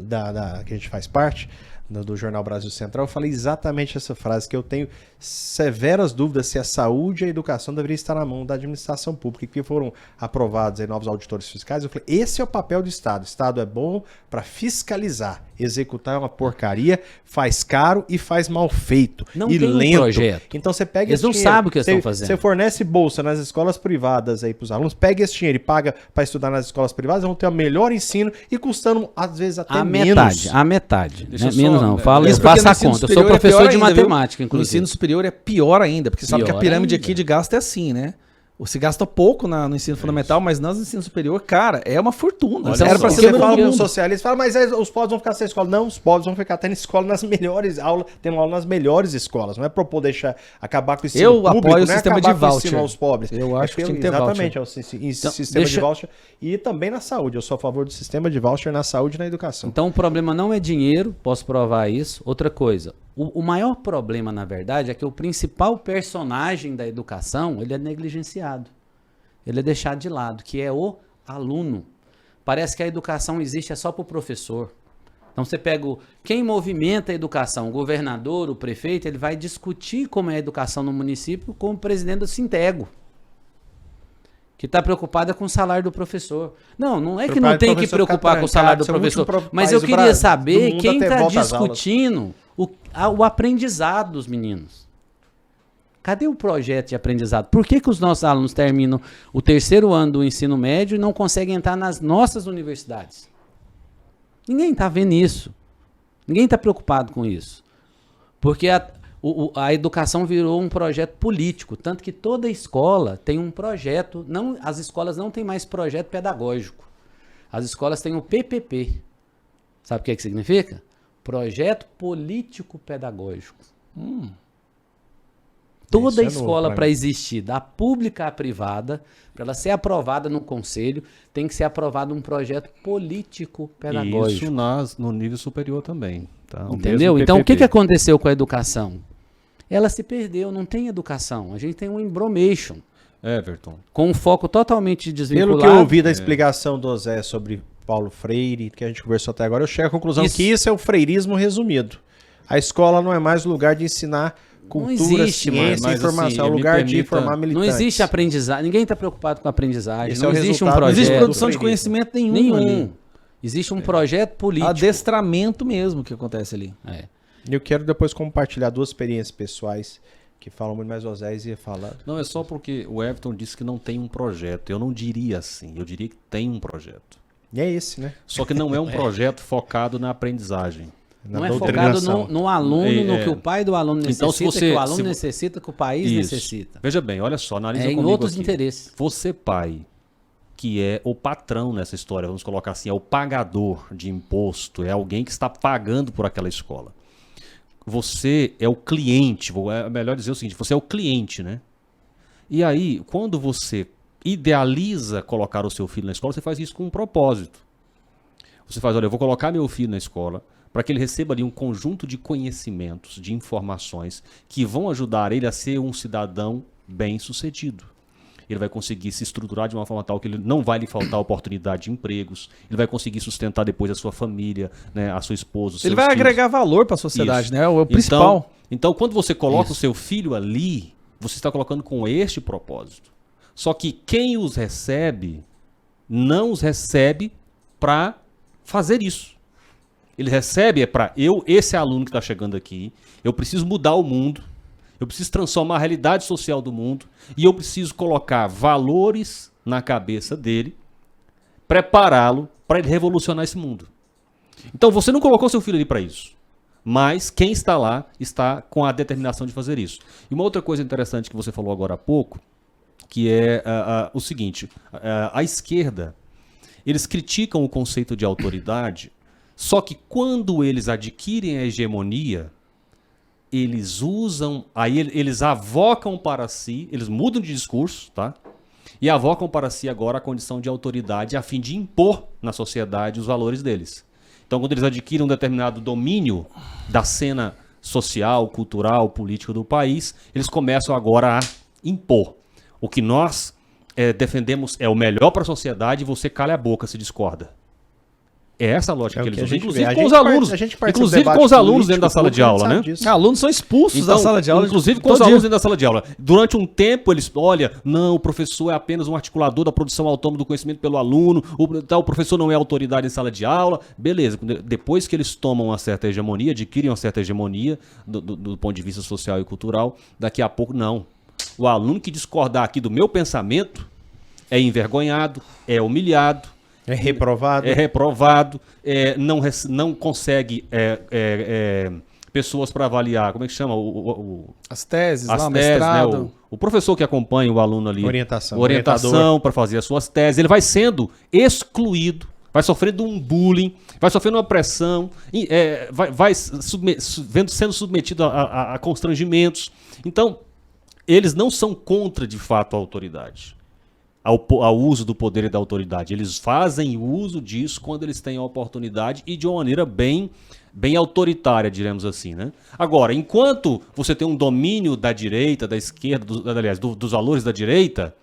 que a gente faz parte, do Jornal Brasil Central, eu falei exatamente essa frase, que eu tenho severas dúvidas se a saúde e a educação deveriam estar na mão da administração pública, que foram aprovados aí novos auditores fiscais. Eu falei, esse é o papel do Estado. O Estado é bom para fiscalizar. Executar é uma porcaria, faz caro e faz mal feito. Não e tem um lento. projeto. Então você pega Eles esse não dinheiro, sabem o que eles estão fazendo. Você fornece bolsa nas escolas privadas aí para os alunos, pega esse dinheiro e paga para estudar nas escolas privadas, vão ter o melhor ensino e custando, às vezes, até A menos. metade. Deixa Né? eu só- Menos não, fala, Isso porque passa no a ensino conta. Eu sou superior é professor pior de ainda, viu? matemática, No inclusive. ensino superior é pior ainda, porque você sabe que a Pior pirâmide ainda. aqui de gasto é assim, né? Se gasta pouco no ensino fundamental, mas no ensino superior, cara, é uma fortuna. Olha Era só. pra ser Você número fala do com um mundo. socialista, fala, mas aí os pobres vão ficar sem escola. Não, os pobres vão ficar tendo escola nas melhores aulas, tendo aula nas melhores escolas. Não é propor deixar acabar com o ensino Eu público, apoio o não é sistema acabar de com o voucher. ensino aos pobres. Eu acho que tinha que ter exatamente, é o sistema de deixa- voucher. E também na saúde. Eu sou a favor do sistema de voucher na saúde e na educação. Então o problema não é dinheiro, posso provar isso. Outra coisa, o maior problema, na verdade, é que o principal personagem da educação, ele é negligenciado. Ele é deixado de lado, que é o aluno. Parece que a educação existe só para o professor. Então você pega quem movimenta a educação, o governador, o prefeito, ele vai discutir como é a educação no município com o presidente do Sintego, que está preocupada com o salário do professor. Não é que não tem que preocupar com o salário do professor, mas eu queria saber quem está discutindo o aprendizado dos meninos. Cadê o projeto de aprendizado? Por que os nossos alunos terminam o 3º ano do ensino médio e não conseguem entrar nas nossas universidades? Ninguém está vendo isso. Ninguém está preocupado com isso. Porque a educação virou um projeto político, tanto que toda escola tem um projeto. As escolas não têm mais projeto pedagógico. As escolas têm o PPP. Sabe o que significa? Projeto Político Pedagógico. Toda Isso é novo escola, pra para mim. existir, da pública à privada, para ela ser aprovada no conselho, tem que ser aprovado um projeto político pedagógico. Isso no nível superior também. Tá? O Entendeu? mesmo Então, o que PPP. aconteceu com a educação? Ela se perdeu, não tem educação. A gente tem um embromation, Everton. com um foco totalmente desvinculado. Pelo que eu ouvi da explicação do Zé sobre Paulo Freire, que a gente conversou até agora, eu chego à conclusão Isso. que isso é o freirismo resumido. A escola não é mais o lugar de ensinar cultura, existe, ciência, mas, informação. assim, É o me lugar de permita- formar Não militantes. existe aprendizagem, ninguém está preocupado com a aprendizagem, Esse não é o existe um resultado Não projeto. existe do produção de freirismo. conhecimento nenhum. Nenhum. Ali. Existe um projeto político. Adestramento mesmo que acontece ali. É. Eu quero depois compartilhar 2 experiências pessoais que falam muito mais, o Zé ia falar. Não, é só porque o Everton disse que não tem um projeto. Eu não diria assim. Eu diria que tem um projeto. E é esse, né? Só que não é um projeto focado na aprendizagem. Na Não é focado doutrinação. no aluno, no É. que o pai do aluno necessita, Então, se você- que o aluno se vo- necessita, que o país Isso. necessita. Veja bem, olha só, analisa É em comigo outros aqui. interesses. Você, pai, que é o patrão nessa história, vamos colocar assim, é o pagador de imposto, é alguém que está pagando por aquela escola. Você é o cliente, é melhor dizer o seguinte, você é o cliente, né? E aí, quando você idealiza colocar o seu filho na escola, você faz isso com um propósito. Você faz, olha, eu vou colocar meu filho na escola para que ele receba ali um conjunto de conhecimentos, de informações que vão ajudar ele a ser um cidadão bem-sucedido. Ele vai conseguir se estruturar de uma forma tal que ele não vai lhe faltar oportunidade de empregos, ele vai conseguir sustentar depois a sua família, né, a sua esposa, os Ele seus vai filhos. agregar valor para a sociedade, Isso. né? É o principal. Então, quando você coloca Isso. o seu filho ali, você está colocando com este propósito. Só que quem os recebe, não os recebe para fazer isso. Ele recebe para esse aluno que está chegando aqui, eu preciso mudar o mundo, eu preciso transformar a realidade social do mundo e eu preciso colocar valores na cabeça dele, prepará-lo para ele revolucionar esse mundo. Então você não colocou seu filho ali para isso, mas quem está lá está com a determinação de fazer isso. E uma outra coisa interessante que você falou agora há pouco, que é o seguinte, a esquerda, eles criticam o conceito de autoridade, só que quando eles adquirem a hegemonia, eles usam, aí eles avocam para si, eles mudam de discurso, tá? E a avó compara-se agora à condição de autoridade a fim de impor na sociedade os valores deles. Então, quando eles adquirem um determinado domínio da cena social, cultural, política do país, eles começam agora a impor. O que nós defendemos é o melhor para a sociedade e você cala a boca se discorda. É essa a lógica que eles usam, inclusive com os alunos. Inclusive com os alunos dentro da sala de aula, né? Alunos são expulsos da sala de aula. Inclusive com os alunos dentro da sala de aula. Durante um tempo eles, olha, não, o professor é apenas um articulador da produção autônoma do conhecimento pelo aluno, o professor não é autoridade em sala de aula. Beleza, depois que eles tomam uma certa hegemonia, adquirem uma certa hegemonia do ponto de vista social e cultural, daqui a pouco não. O aluno que discordar aqui do meu pensamento é envergonhado, é humilhado, é reprovado. Não consegue pessoas para avaliar, como é que chama? As teses, as lá, teses, mestrado. né? O professor que acompanha o aluno ali. Orientação para fazer as suas teses. Ele vai sendo excluído, vai sofrendo um bullying, vai sofrendo uma pressão, sendo submetido a constrangimentos. Então, eles não são contra, de fato, a autoridade. Ao uso do poder e da autoridade. Eles fazem uso disso quando eles têm a oportunidade e de uma maneira bem autoritária, diremos assim, né? Agora, enquanto você tem um domínio da direita, da esquerda, dos valores da direita,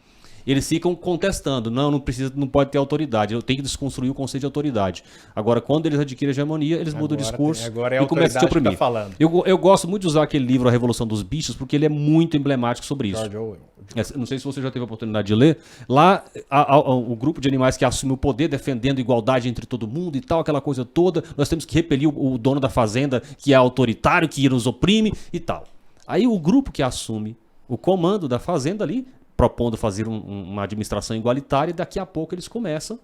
eles ficam contestando. Não pode ter autoridade. Eu tenho que desconstruir o conceito de autoridade. Agora, quando eles adquirem hegemonia, eles mudam o discurso e começam a se oprimir. Eu gosto muito de usar aquele livro A Revolução dos Bichos, porque ele é muito emblemático sobre isso. Não sei se você já teve a oportunidade de ler. Lá, o grupo de animais que assume o poder, defendendo igualdade entre todo mundo e tal, aquela coisa toda. Nós temos que repelir o dono da fazenda, que é autoritário, que nos oprime e tal. Aí o grupo que assume o comando da fazenda ali, propondo fazer uma administração igualitária, e daqui a pouco eles começam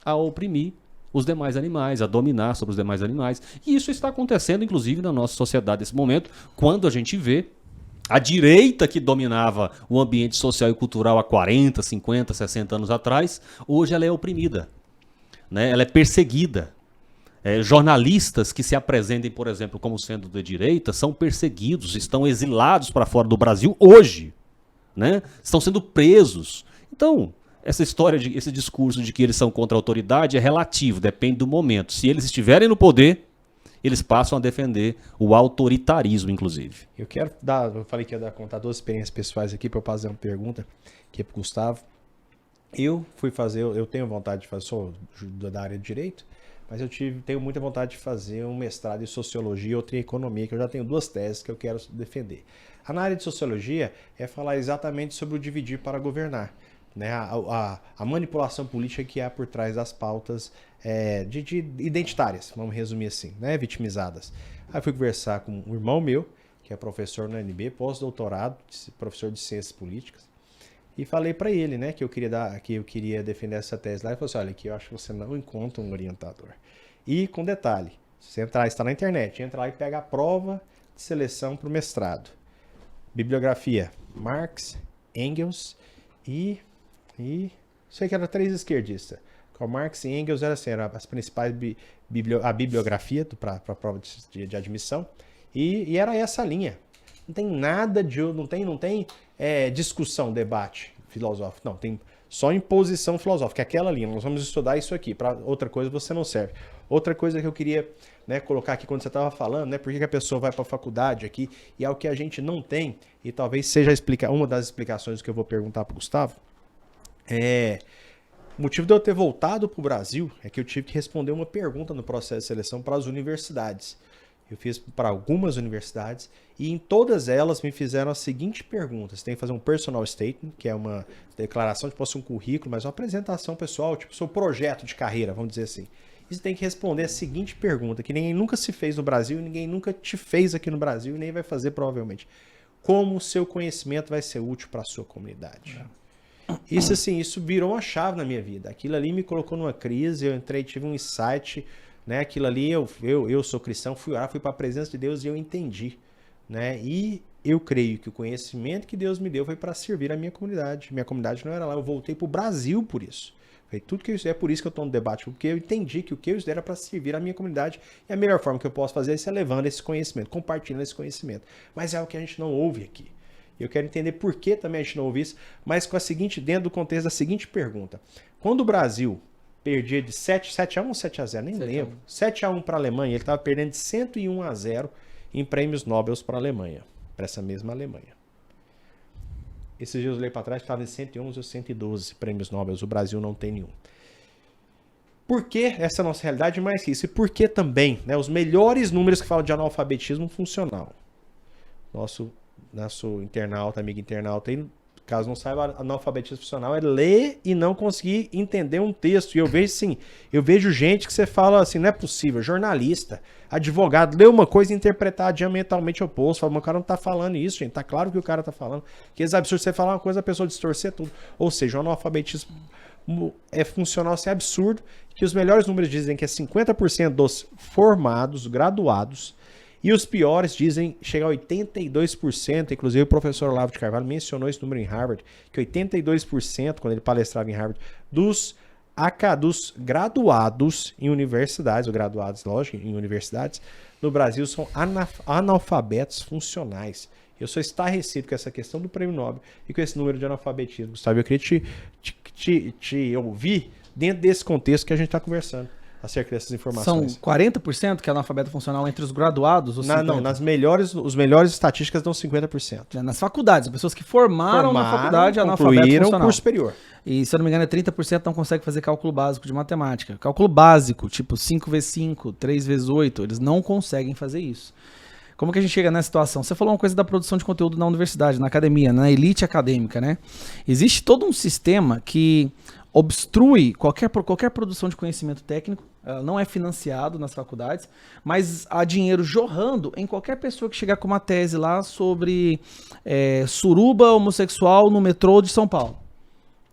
a oprimir os demais animais, a dominar sobre os demais animais. E isso está acontecendo, inclusive, na nossa sociedade nesse momento, quando a gente vê a direita que dominava o ambiente social e cultural há 40, 50, 60 anos atrás, hoje ela é oprimida, né? Ela é perseguida. Jornalistas que se apresentem, por exemplo, como sendo de direita, são perseguidos, estão exilados para fora do Brasil hoje. Né? Estão sendo presos. Então, esse discurso de que eles são contra a autoridade é relativo, depende do momento. Se eles estiverem no poder, eles passam a defender o autoritarismo, inclusive. Eu falei que ia contar 2 experiências pessoais aqui para eu fazer uma pergunta aqui para o Gustavo. Eu tenho vontade de fazer, sou da área de direito, mas tenho muita vontade de fazer um mestrado em sociologia e outra em economia, que eu já tenho 2 teses que eu quero defender. Na área de sociologia é falar exatamente sobre o dividir para governar, né? A manipulação política que há por trás das pautas de identitárias, vamos resumir assim, né? Vitimizadas. Aí fui conversar com um irmão meu, que é professor na UNB, pós-doutorado, professor de ciências políticas, e falei para ele, né, que eu queria defender essa tese lá. Ele falou assim: olha, aqui eu acho que você não encontra um orientador. E com detalhe, se você entrar, está na internet, entra lá e pega a prova de seleção para o mestrado. Bibliografia: Marx, Engels e sei que era 3 esquerdistas. Com Marx e Engels eram as principais a bibliografia para a prova de admissão, e era essa linha. Não tem nada não tem discussão, debate filosófico, não, tem só imposição filosófica, aquela linha. Nós vamos estudar isso aqui, para outra coisa você não serve. Outra coisa que eu queria, né, colocar aqui quando você estava falando, né, por que a pessoa vai para a faculdade aqui, e é o que a gente não tem, e talvez seja uma das explicações que eu vou perguntar para o Gustavo. O motivo de eu ter voltado para o Brasil é que eu tive que responder uma pergunta no processo de seleção para as universidades. Eu fiz para algumas universidades e em todas elas me fizeram a seguinte pergunta: você tem que fazer um personal statement, que é uma declaração, tipo um currículo, mas uma apresentação pessoal, tipo seu projeto de carreira, vamos dizer assim. E você tem que responder a seguinte pergunta, que ninguém nunca se fez no Brasil, ninguém nunca te fez aqui no Brasil e nem vai fazer provavelmente: como o seu conhecimento vai ser útil para a sua comunidade? Isso virou uma chave na minha vida. Aquilo ali me colocou numa crise, eu tive um insight, né? Aquilo ali, eu sou cristão, fui orar, fui para a presença de Deus e eu entendi, né? E eu creio que o conhecimento que Deus me deu foi para servir a minha comunidade. Minha comunidade não era lá, eu voltei para o Brasil por isso. Foi tudo que eu estudei, é por isso que eu estou no debate, porque eu entendi que o que eu estudei era para servir a minha comunidade, e a melhor forma que eu posso fazer é levando esse conhecimento, compartilhando esse conhecimento. Mas é o que a gente não ouve aqui. Eu quero entender por que também a gente não ouve isso, mas com a seguinte, dentro do contexto da seguinte pergunta. Quando o Brasil perdia de 7-1 ou 7-0, nem lembro. 7-1 para a Alemanha, ele estava perdendo de 101-0 em prêmios Nobel para a Alemanha, para essa mesma Alemanha. Esses dias eu olhei para trás, estava em 111 ou 112 prêmios Nobel, o Brasil não tem nenhum. Por que essa é a nossa realidade mais que isso? E por que também, né, os melhores números que falam de analfabetismo funcional? Nosso internauta, amigo internauta, aí, caso não saiba, analfabetismo funcional é ler e não conseguir entender um texto. E eu vejo assim, eu vejo gente que você fala assim, não é possível, jornalista, advogado, lê uma coisa e interpretar diametralmente oposto. Fala, mas o cara não tá falando isso, gente. Tá claro que o cara tá falando. Que é absurdo você falar uma coisa, a pessoa distorcer tudo. Ou seja, o analfabetismo é funcional, assim, absurdo, que os melhores números dizem que é 50% dos formados, graduados, e os piores dizem chegar a 82%, inclusive o professor Olavo de Carvalho mencionou esse número em Harvard, que 82%, quando ele palestrava em Harvard, dos graduados em universidades, ou graduados, lógico, em universidades, no Brasil são analfabetos funcionais. Eu sou estarrecido com essa questão do prêmio Nobel e com esse número de analfabetismo, Gustavo. Eu queria te ouvir dentro desse contexto que a gente está conversando acerca dessas informações. São 40% que é analfabeto funcional entre os graduados? Ou não, os melhores estatísticas dão 50%. Nas faculdades, as pessoas que formaram na faculdade analfabeto funcional. Curso superior. E, se eu não me engano, 30% não consegue fazer cálculo básico de matemática. Cálculo básico, tipo 5x5, 3x8, eles não conseguem fazer isso. Como que a gente chega nessa situação? Você falou uma coisa da produção de conteúdo na universidade, na academia, na elite acadêmica, né? Existe todo um sistema que obstrui qualquer produção de conhecimento técnico, ela não é financiado nas faculdades, mas há dinheiro jorrando em qualquer pessoa que chegar com uma tese lá sobre suruba homossexual no metrô de São Paulo.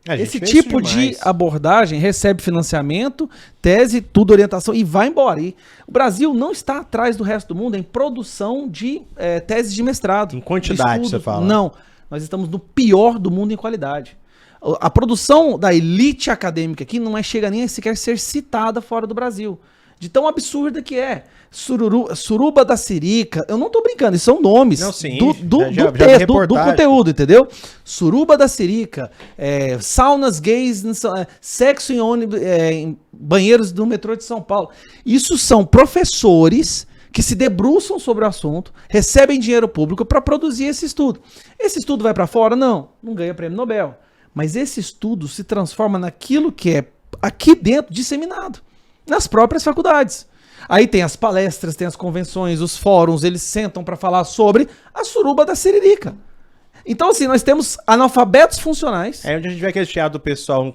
Esse tipo de abordagem recebe financiamento, tese, tudo orientação e vai embora. E o Brasil não está atrás do resto do mundo em produção de teses de mestrado. Em quantidade, você fala. Não, nós estamos no pior do mundo em qualidade. A produção da elite acadêmica aqui não chega nem a sequer ser citada fora do Brasil. De tão absurda que é. Suruba da Sirica. Eu não tô brincando, isso são nomes do conteúdo, entendeu? Suruba da Sirica, saunas gays, sexo em banheiros do metrô de São Paulo. Isso são professores que se debruçam sobre o assunto, recebem dinheiro público para produzir esse estudo. Esse estudo vai para fora? Não ganha prêmio Nobel. Mas esse estudo se transforma naquilo que é aqui dentro disseminado, nas próprias faculdades. Aí tem as palestras, tem as convenções, os fóruns, eles sentam para falar sobre a suruba da Siririca. Então, assim, nós temos analfabetos funcionais. É onde a gente vê aquele teatro do pessoal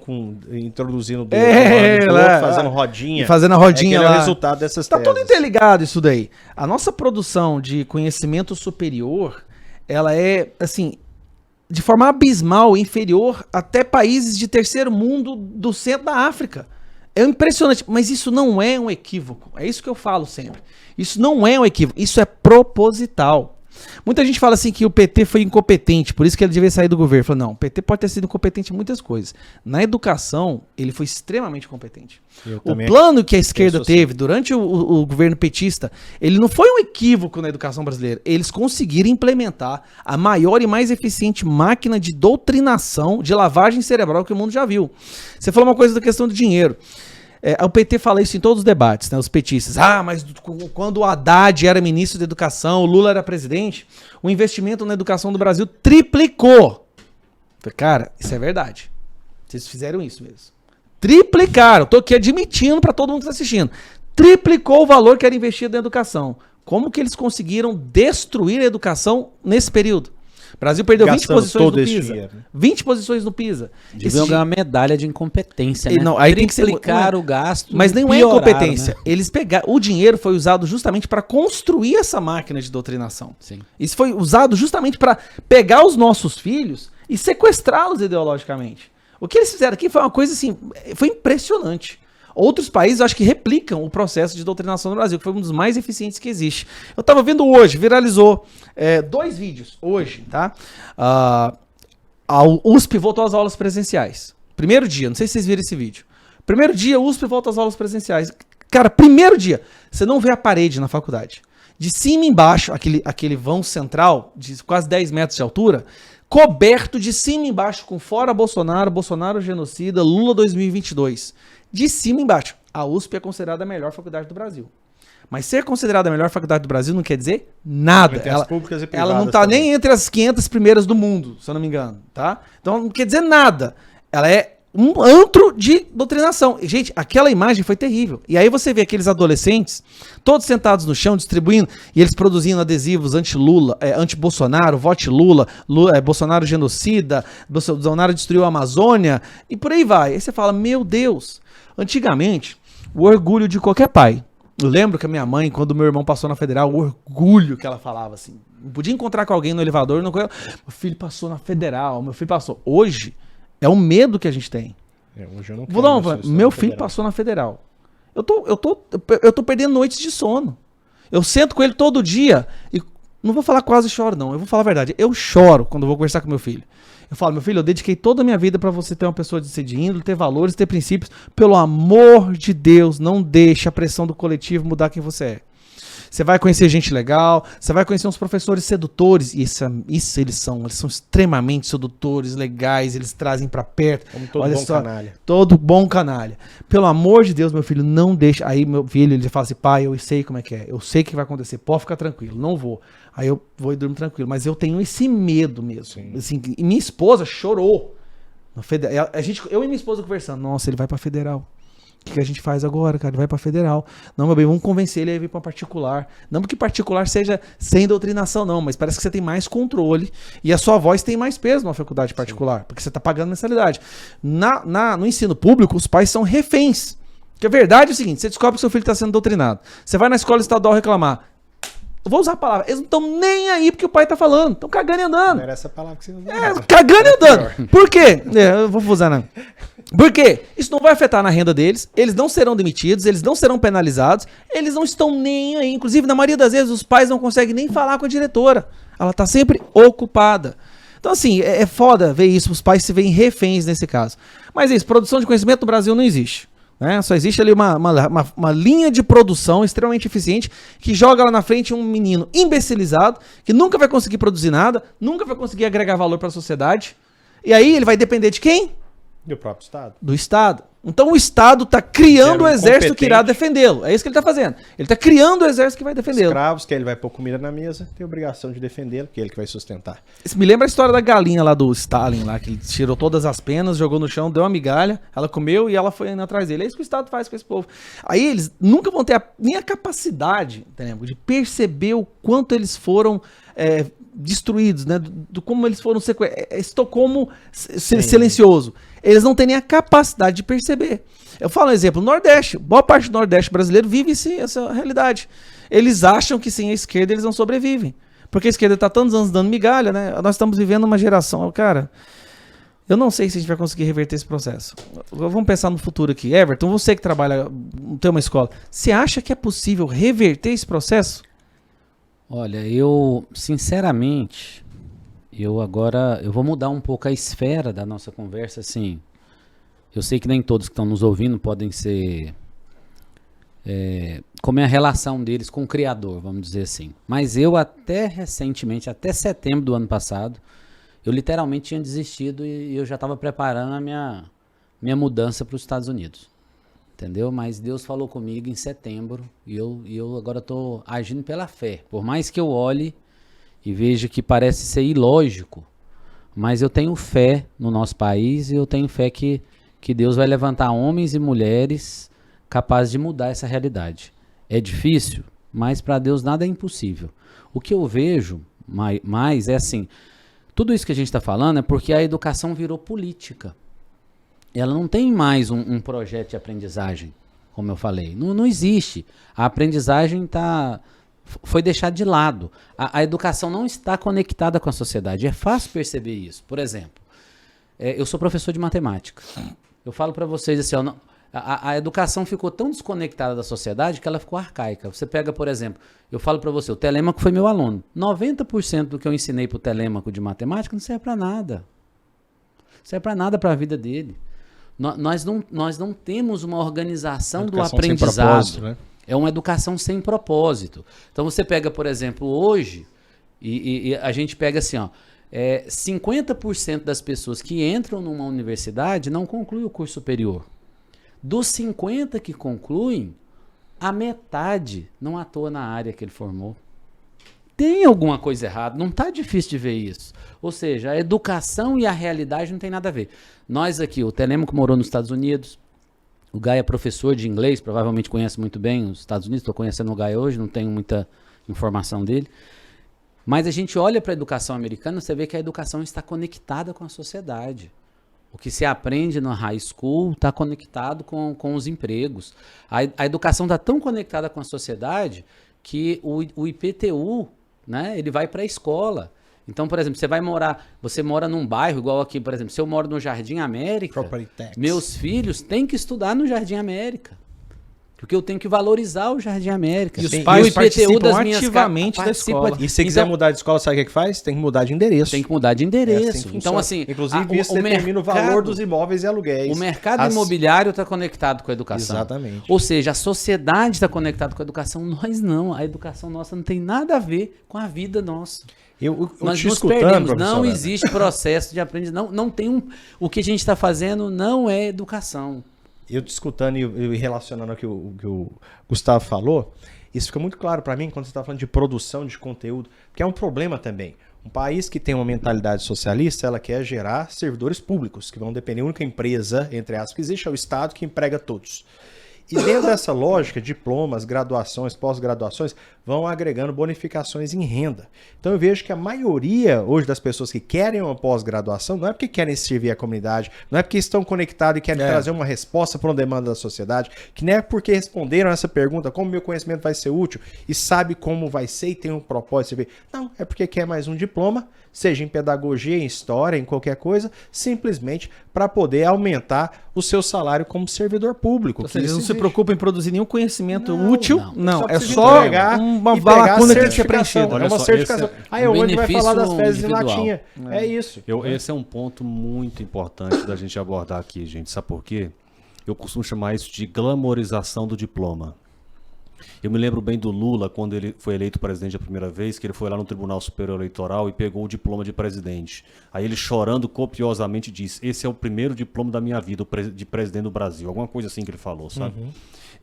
introduzindo o dedo, fazendo rodinha. Fazendo a rodinha lá. É o resultado dessas teses. Tá tudo interligado isso daí. A nossa produção de conhecimento superior, ela é, assim, de forma abismal, inferior até países de terceiro mundo do centro da África. É impressionante, mas isso não é um equívoco. É isso que eu falo sempre. Isso não é um equívoco, isso é proposital. Muita gente fala assim que o PT foi incompetente, por isso que ele devia sair do governo. Fala, não, o PT pode ter sido incompetente em muitas coisas. Na educação, ele foi extremamente competente. O plano que a esquerda teve durante o governo petista, ele não foi um equívoco na educação brasileira. Eles conseguiram implementar a maior e mais eficiente máquina de doutrinação, de lavagem cerebral que o mundo já viu. Você falou uma coisa da questão do dinheiro. O PT fala isso em todos os debates, né? Os petistas. Mas quando o Haddad era ministro da Educação, o Lula era presidente, o investimento na educação do Brasil triplicou. Falei, cara, isso é verdade. Vocês fizeram isso mesmo. Triplicaram. Tô aqui admitindo para todo mundo que está assistindo. Triplicou o valor que era investido na educação. Como que eles conseguiram destruir a educação nesse período? O Brasil perdeu 20 posições no PISA. 20 posições no PISA. Deviam ganhar medalha de incompetência, né? Não, aí tem que ser o gasto. Mas não é incompetência. Né? Eles pegaram. O dinheiro foi usado justamente para construir essa máquina de doutrinação. Sim. Isso foi usado justamente para pegar os nossos filhos e sequestrá-los ideologicamente. O que eles fizeram aqui foi uma coisa assim, foi impressionante. Outros países, eu acho que replicam o processo de doutrinação no Brasil, que foi um dos mais eficientes que existe. Eu estava vendo hoje, viralizou 2 vídeos hoje, tá? A USP voltou às aulas presenciais. Primeiro dia, não sei se vocês viram esse vídeo. Primeiro dia, a USP volta às aulas presenciais. Cara, primeiro dia, você não vê a parede na faculdade. de cima e embaixo, aquele vão central, de quase 10 metros de altura, coberto de cima e embaixo, com fora Bolsonaro, Bolsonaro genocida, Lula 2022. De cima e embaixo. A USP é considerada a melhor faculdade do Brasil. Mas ser considerada a melhor faculdade do Brasil não quer dizer nada. Entre as públicas e Ela privadas não tá também. nem entre as 500 primeiras do mundo, se eu não me engano, tá? Então não quer dizer nada. Ela é um antro de doutrinação. E, gente, aquela imagem foi terrível. E aí você vê aqueles adolescentes, todos sentados no chão, distribuindo, e eles produzindo adesivos anti-Lula, anti-Bolsonaro, vote Lula, Bolsonaro genocida, Bolsonaro destruiu a Amazônia, e por aí vai. Aí você fala, meu Deus, antigamente, o orgulho de qualquer pai. Eu lembro que a minha mãe, quando meu irmão passou na Federal, o orgulho que ela falava, assim, não podia encontrar com alguém no elevador, não, meu filho passou na Federal, meu filho passou. Hoje, é o medo que a gente tem. Hoje eu não Vou quero dar isso, meu na filho Federal. passou na Federal. Eu tô perdendo noites de sono. Eu sento com ele todo dia e não vou falar quase choro, não. Eu vou falar a verdade. Eu choro quando eu vou conversar com meu filho. Eu falo, meu filho, eu dediquei toda a minha vida pra você ter uma pessoa de índole, ter valores, ter princípios. Pelo amor de Deus, não deixe a pressão do coletivo mudar quem você é. Você vai conhecer gente legal, você vai conhecer uns professores sedutores, e isso eles são extremamente sedutores, legais, eles trazem pra perto. Como todo Olha bom só, canalha. todo bom canalha. Pelo amor de Deus, meu filho, não deixa. Aí meu filho, ele fala assim, pai, eu sei como é que é, eu sei o que vai acontecer, pode ficar tranquilo, não vou. Aí eu vou e durmo tranquilo, mas eu tenho esse medo mesmo. Assim, e minha esposa chorou. Eu e minha esposa conversando, nossa, ele vai pra Federal. O que a gente faz agora, cara? Ele vai pra Federal. Não, meu bem, vamos convencer ele a vir pra particular. Não porque particular seja sem doutrinação, não, mas parece que você tem mais controle e a sua voz tem mais peso numa faculdade particular, porque você tá pagando mensalidade. No ensino público, os pais são reféns. Porque a verdade é o seguinte, você descobre que seu filho tá sendo doutrinado. Você vai na escola estadual reclamar. Eu vou usar a palavra, eles não estão nem aí porque o pai tá falando. Estão cagando e andando. Não era essa palavra que você usou. Cagando e andando. Por quê? Eu vou usar não. Por quê? Isso não vai afetar na renda deles, eles não serão demitidos, eles não serão penalizados, eles não estão nem aí. Inclusive, na maioria das vezes, os pais não conseguem nem falar com a diretora. Ela tá sempre ocupada. Então, assim, é foda ver isso, os pais se veem reféns nesse caso. Mas é isso, produção de conhecimento no Brasil não existe. Né? Só existe ali uma linha de produção extremamente eficiente que joga lá na frente um menino imbecilizado, que nunca vai conseguir produzir nada, nunca vai conseguir agregar valor para a sociedade. E aí ele vai depender de quem? Do próprio Estado. Do Estado. Então o Estado está criando o Zero exército que irá incompetente. defendê-lo. É isso que ele está fazendo. Ele está criando o exército que vai defendê-lo. Escravos, que ele vai pôr comida na mesa, tem obrigação de defendê-lo, que é ele que vai sustentar. Isso me lembra a história da galinha lá do Stalin, lá, que ele tirou todas as penas, jogou no chão, deu uma migalha, ela comeu e ela foi indo atrás dele. É isso que o Estado faz com esse povo. Aí eles nunca vão ter nem a capacidade, entendeu? De perceber o quanto eles foram destruídos, né? Do como eles foram Estocolmo silencioso. Eles não têm nem a capacidade de perceber. Eu falo um exemplo, o Nordeste, boa parte do Nordeste brasileiro vive essa realidade. Eles acham que sem a esquerda eles não sobrevivem. Porque a esquerda está tantos anos dando migalha, né? Nós estamos vivendo uma geração, cara, eu não sei se a gente vai conseguir reverter esse processo. Vamos pensar no futuro aqui. Everton, você que trabalha, tem uma escola, você acha que é possível reverter esse processo? Olha, eu, sinceramente, eu vou mudar um pouco a esfera da nossa conversa, assim. Eu sei que nem todos que estão nos ouvindo podem ser... como é a relação deles com o Criador, vamos dizer assim. Mas eu até recentemente, até setembro do ano passado, eu literalmente tinha desistido e eu já estava preparando a minha mudança para os Estados Unidos. Entendeu? Mas Deus falou comigo em setembro e eu agora estou agindo pela fé. Por mais que eu olhe e veja que parece ser ilógico, mas eu tenho fé no nosso país e eu tenho fé que Deus vai levantar homens e mulheres capazes de mudar essa realidade. É difícil, mas para Deus nada é impossível. O que eu vejo mais é assim, tudo isso que a gente está falando é porque a educação virou política. Ela não tem mais um projeto de aprendizagem, como eu falei. Não existe. A aprendizagem foi deixada de lado. A educação não está conectada com a sociedade. É fácil perceber isso. Por exemplo, eu sou professor de matemática. Eu falo para vocês assim, ó, a educação ficou tão desconectada da sociedade que ela ficou arcaica. Você pega, por exemplo, eu falo para você, o Telêmaco foi meu aluno. 90% do que eu ensinei para o Telêmaco de matemática não serve para nada. Não serve para nada para a vida dele. Nós não temos uma organização do aprendizado. Né? É uma educação sem propósito. Então você pega, por exemplo, hoje, e a gente pega assim, ó, 50% das pessoas que entram numa universidade não concluem o curso superior. Dos 50 que concluem, a metade não atua na área que ele formou. Tem alguma coisa errada, não está difícil de ver isso. Ou seja, a educação e a realidade não tem nada a ver. Nós aqui, o Telêmaco morou nos Estados Unidos, o Gaia é professor de inglês, provavelmente conhece muito bem os Estados Unidos, estou conhecendo o Gaia hoje, não tenho muita informação dele. Mas a gente olha para a educação americana, você vê que a educação está conectada com a sociedade. O que se aprende na high school está conectado com os empregos. A educação está tão conectada com a sociedade que o IPTU, né, ele vai para a escola. Então, por exemplo, você mora num bairro, igual aqui, por exemplo, se eu moro no Jardim América, meus filhos têm que estudar no Jardim América. Porque eu tenho que valorizar o Jardim América. E os pais participam ativamente da escola. E se quiser mudar de escola, sabe o que faz? Tem que mudar de endereço. Tem que mudar de endereço. Assim então, assim... Inclusive, isso determina o valor dos imóveis e aluguéis. O mercado imobiliário está conectado com a educação. Exatamente. Ou seja, a sociedade está conectada com a educação. Nós não. A educação nossa não tem nada a ver com a vida nossa. Nós nos perdemos. Não existe processo de aprendizagem. Não tem o que a gente está fazendo não é educação. Eu te escutando e relacionando ao que o Gustavo falou, isso fica muito claro para mim quando você está falando de produção de conteúdo, porque é um problema também. Um país que tem uma mentalidade socialista, ela quer gerar servidores públicos, que vão depender da única empresa, entre aspas, que existe, é o Estado que emprega todos. E dentro dessa lógica, diplomas, graduações, pós-graduações vão agregando bonificações em renda. Então eu vejo que a maioria hoje das pessoas que querem uma pós-graduação não é porque querem servir a comunidade, não é porque estão conectados e querem trazer uma resposta para uma demanda da sociedade, que não é porque responderam essa pergunta, como meu conhecimento vai ser útil e sabe como vai ser e tem um propósito de servir. Não, é porque quer mais um diploma, seja em pedagogia, em história, em qualquer coisa, simplesmente para poder aumentar o seu salário como servidor público. Ou seja, eles não se preocupam em produzir nenhum conhecimento útil, não. É só uma lacuna que tem que ser preenchida. É uma certificação. Aí é onde vai falar das fezes em latinha. É isso. Esse é um ponto muito importante da gente abordar aqui, gente. Sabe por quê? Eu costumo chamar isso de glamorização do diploma. Eu me lembro bem do Lula, quando ele foi eleito presidente a primeira vez, que ele foi lá no Tribunal Superior Eleitoral e pegou o diploma de presidente. Aí ele, chorando copiosamente, disse: esse é o primeiro diploma da minha vida de presidente do Brasil. Alguma coisa assim que ele falou, sabe?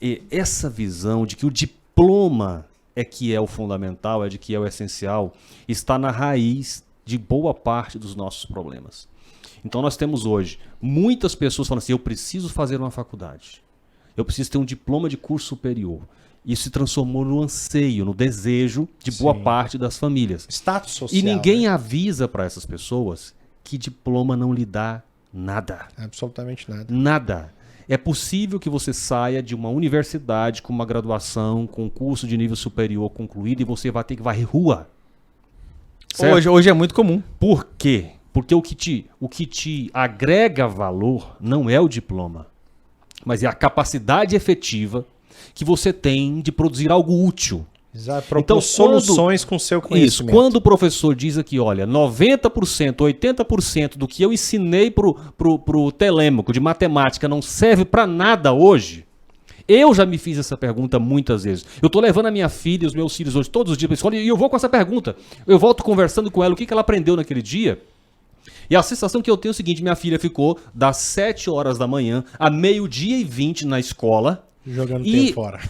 E essa visão de que o diploma é que é o fundamental, é de que é o essencial, está na raiz de boa parte dos nossos problemas. Então nós temos hoje muitas pessoas falando assim: eu preciso fazer uma faculdade, eu preciso ter um diploma de curso superior. Isso se transformou no anseio, no desejo de boa parte das famílias. Status social. E ninguém avisa para essas pessoas que diploma não lhe dá nada. Absolutamente nada. Nada. É possível que você saia de uma universidade com uma graduação, com um curso de nível superior concluído e você vai ter que varrer rua. Hoje é muito comum. Por quê? Porque o que te agrega valor não é o diploma, mas é a capacidade efetiva que você tem de produzir algo útil. Exato. Então, soluções com seu conhecimento. Isso. Quando o professor diz aqui, olha, 90%, 80% do que eu ensinei pro Telêmaco de matemática não serve para nada hoje, eu já me fiz essa pergunta muitas vezes. Eu estou levando a minha filha e os meus filhos hoje todos os dias para a escola e eu vou com essa pergunta. Eu volto conversando com ela, o que ela aprendeu naquele dia. E a sensação que eu tenho é o seguinte: minha filha ficou das 7 horas da manhã a 12h20 na escola, jogando tempo fora.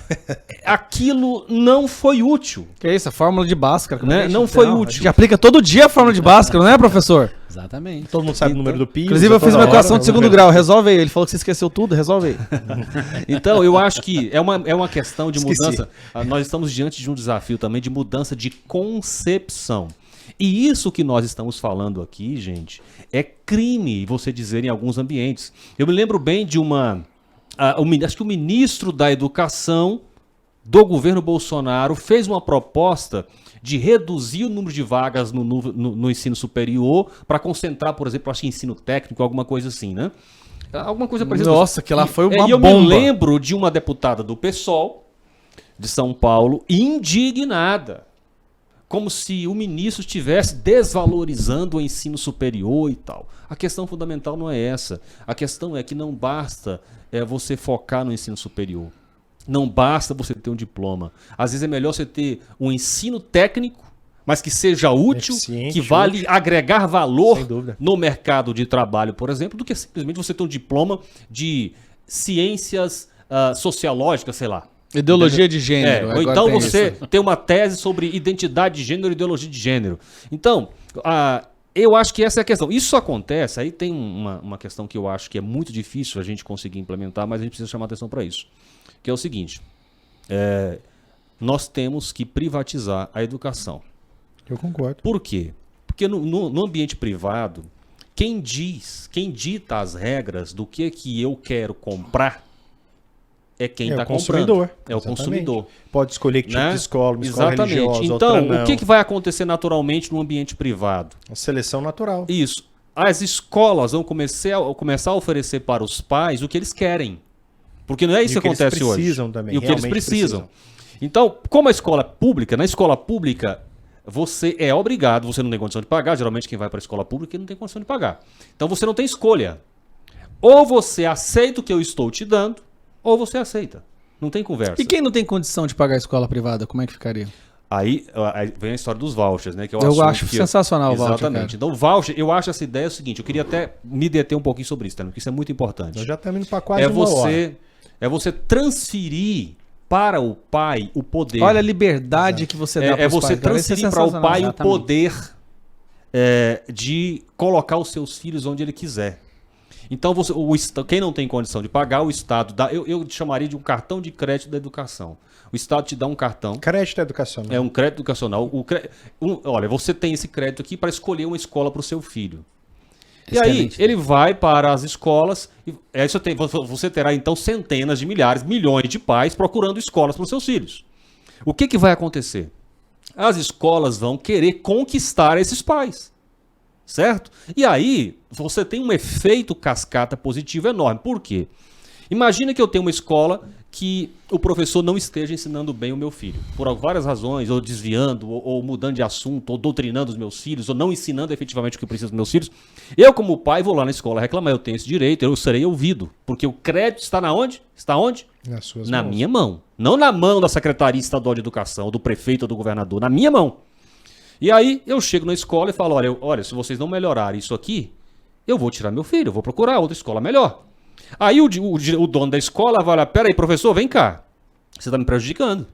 Aquilo não foi útil. Que é isso? A fórmula de Bhaskara. Né? Não foi útil. A gente aplica todo dia a fórmula de Bhaskara, não é, professor? Exatamente. Todo mundo sabe o número do PI. Inclusive, eu fiz uma equação de segundo grau. Resolve aí. Ele falou que você esqueceu tudo. Resolve aí. Então, eu acho que é uma questão de mudança. Nós estamos diante de um desafio também de mudança de concepção. E isso que nós estamos falando aqui, gente, é crime você dizer em alguns ambientes. Eu me lembro bem de acho que o ministro da Educação do governo Bolsonaro fez uma proposta de reduzir o número de vagas no ensino superior para concentrar, por exemplo, acho que ensino técnico, alguma coisa assim, né? Alguma coisa parecida. Nossa, que lá foi uma bomba. E eu me lembro de uma deputada do PSOL de São Paulo indignada, como se o ministro estivesse desvalorizando o ensino superior e tal. A questão fundamental não é essa. A questão é que não basta você focar no ensino superior. Não basta você ter um diploma. Às vezes é melhor você ter um ensino técnico, mas que seja útil, Eficiente, que vale agregar valor Sem dúvida. no mercado de trabalho, por exemplo, do que simplesmente você ter um diploma de ciências sociológicas, sei lá. Ideologia de gênero. Ou agora então tem você isso. tem uma tese sobre identidade de gênero e ideologia de gênero. Então, eu acho que essa é a questão. Isso acontece, aí tem uma questão que eu acho que é muito difícil a gente conseguir implementar, mas a gente precisa chamar atenção para isso. Que é o seguinte, nós temos que privatizar a educação. Eu concordo. Por quê? Porque no ambiente privado, quem dita as regras do que eu quero comprar é quem está comprando. Consumidor. É o Exatamente. consumidor. Pode escolher que tipo Né? de escola, uma escola Exatamente. religiosa, Então, outra não. o que vai acontecer naturalmente no ambiente privado? A seleção natural. Isso. As escolas vão começar a oferecer para os pais o que eles querem. Porque não é isso E o que que eles acontece hoje. precisam também, E o que eles realmente precisam. Então, como a escola pública, na escola pública, você é obrigado, você não tem condição de pagar. Geralmente quem vai para a escola pública não tem condição de pagar. Então você não tem escolha. Ou você aceita o que eu estou te dando, ou você aceita. Não tem conversa. E quem não tem condição de pagar a escola privada, como é que ficaria? Aí vem a história dos vouchers, né? Que Eu assunto acho que sensacional o voucher, Exatamente. cara. Então, o voucher, eu acho essa ideia o seguinte, eu queria até me deter um pouquinho sobre isso, tá? Porque isso é muito importante. Nós já estamos indo para quase uma hora. É você transferir para o pai o poder. Olha a liberdade que você dá É para os você pais. Cara, isso é transferir para o sensacional. pai o Exatamente. poder de colocar os seus filhos onde ele quiser. Então, quem não tem condição de pagar, o Estado dá. Eu chamaria de um cartão de crédito da educação. O Estado te dá um cartão. Crédito educacional. É um crédito educacional. Olha, você tem esse crédito aqui para escolher uma escola para o seu filho. E aí, Excelente. ele vai para as escolas. Você terá, então, centenas de milhares, milhões de pais procurando escolas para os seus filhos. O que vai acontecer? As escolas vão querer conquistar esses pais. Certo? E aí, você tem um efeito cascata positivo enorme. Por quê? Imagina que eu tenho uma escola que o professor não esteja ensinando bem o meu filho. Por várias razões, ou desviando, ou mudando de assunto, ou doutrinando os meus filhos, ou não ensinando efetivamente o que precisa dos meus filhos. Eu, como pai, vou lá na escola reclamar, eu tenho esse direito, eu serei ouvido. Porque o crédito está na onde? Está onde? Nas suas Na mãos. minha mão. Não na mão da Secretaria Estadual de Educação, ou do prefeito ou do governador. Na minha mão. E aí eu chego na escola e falo, olha, se vocês não melhorarem isso aqui, eu vou tirar meu filho, eu vou procurar outra escola melhor. Aí o dono da escola vai lá, peraí, professor, vem cá. Você está me prejudicando.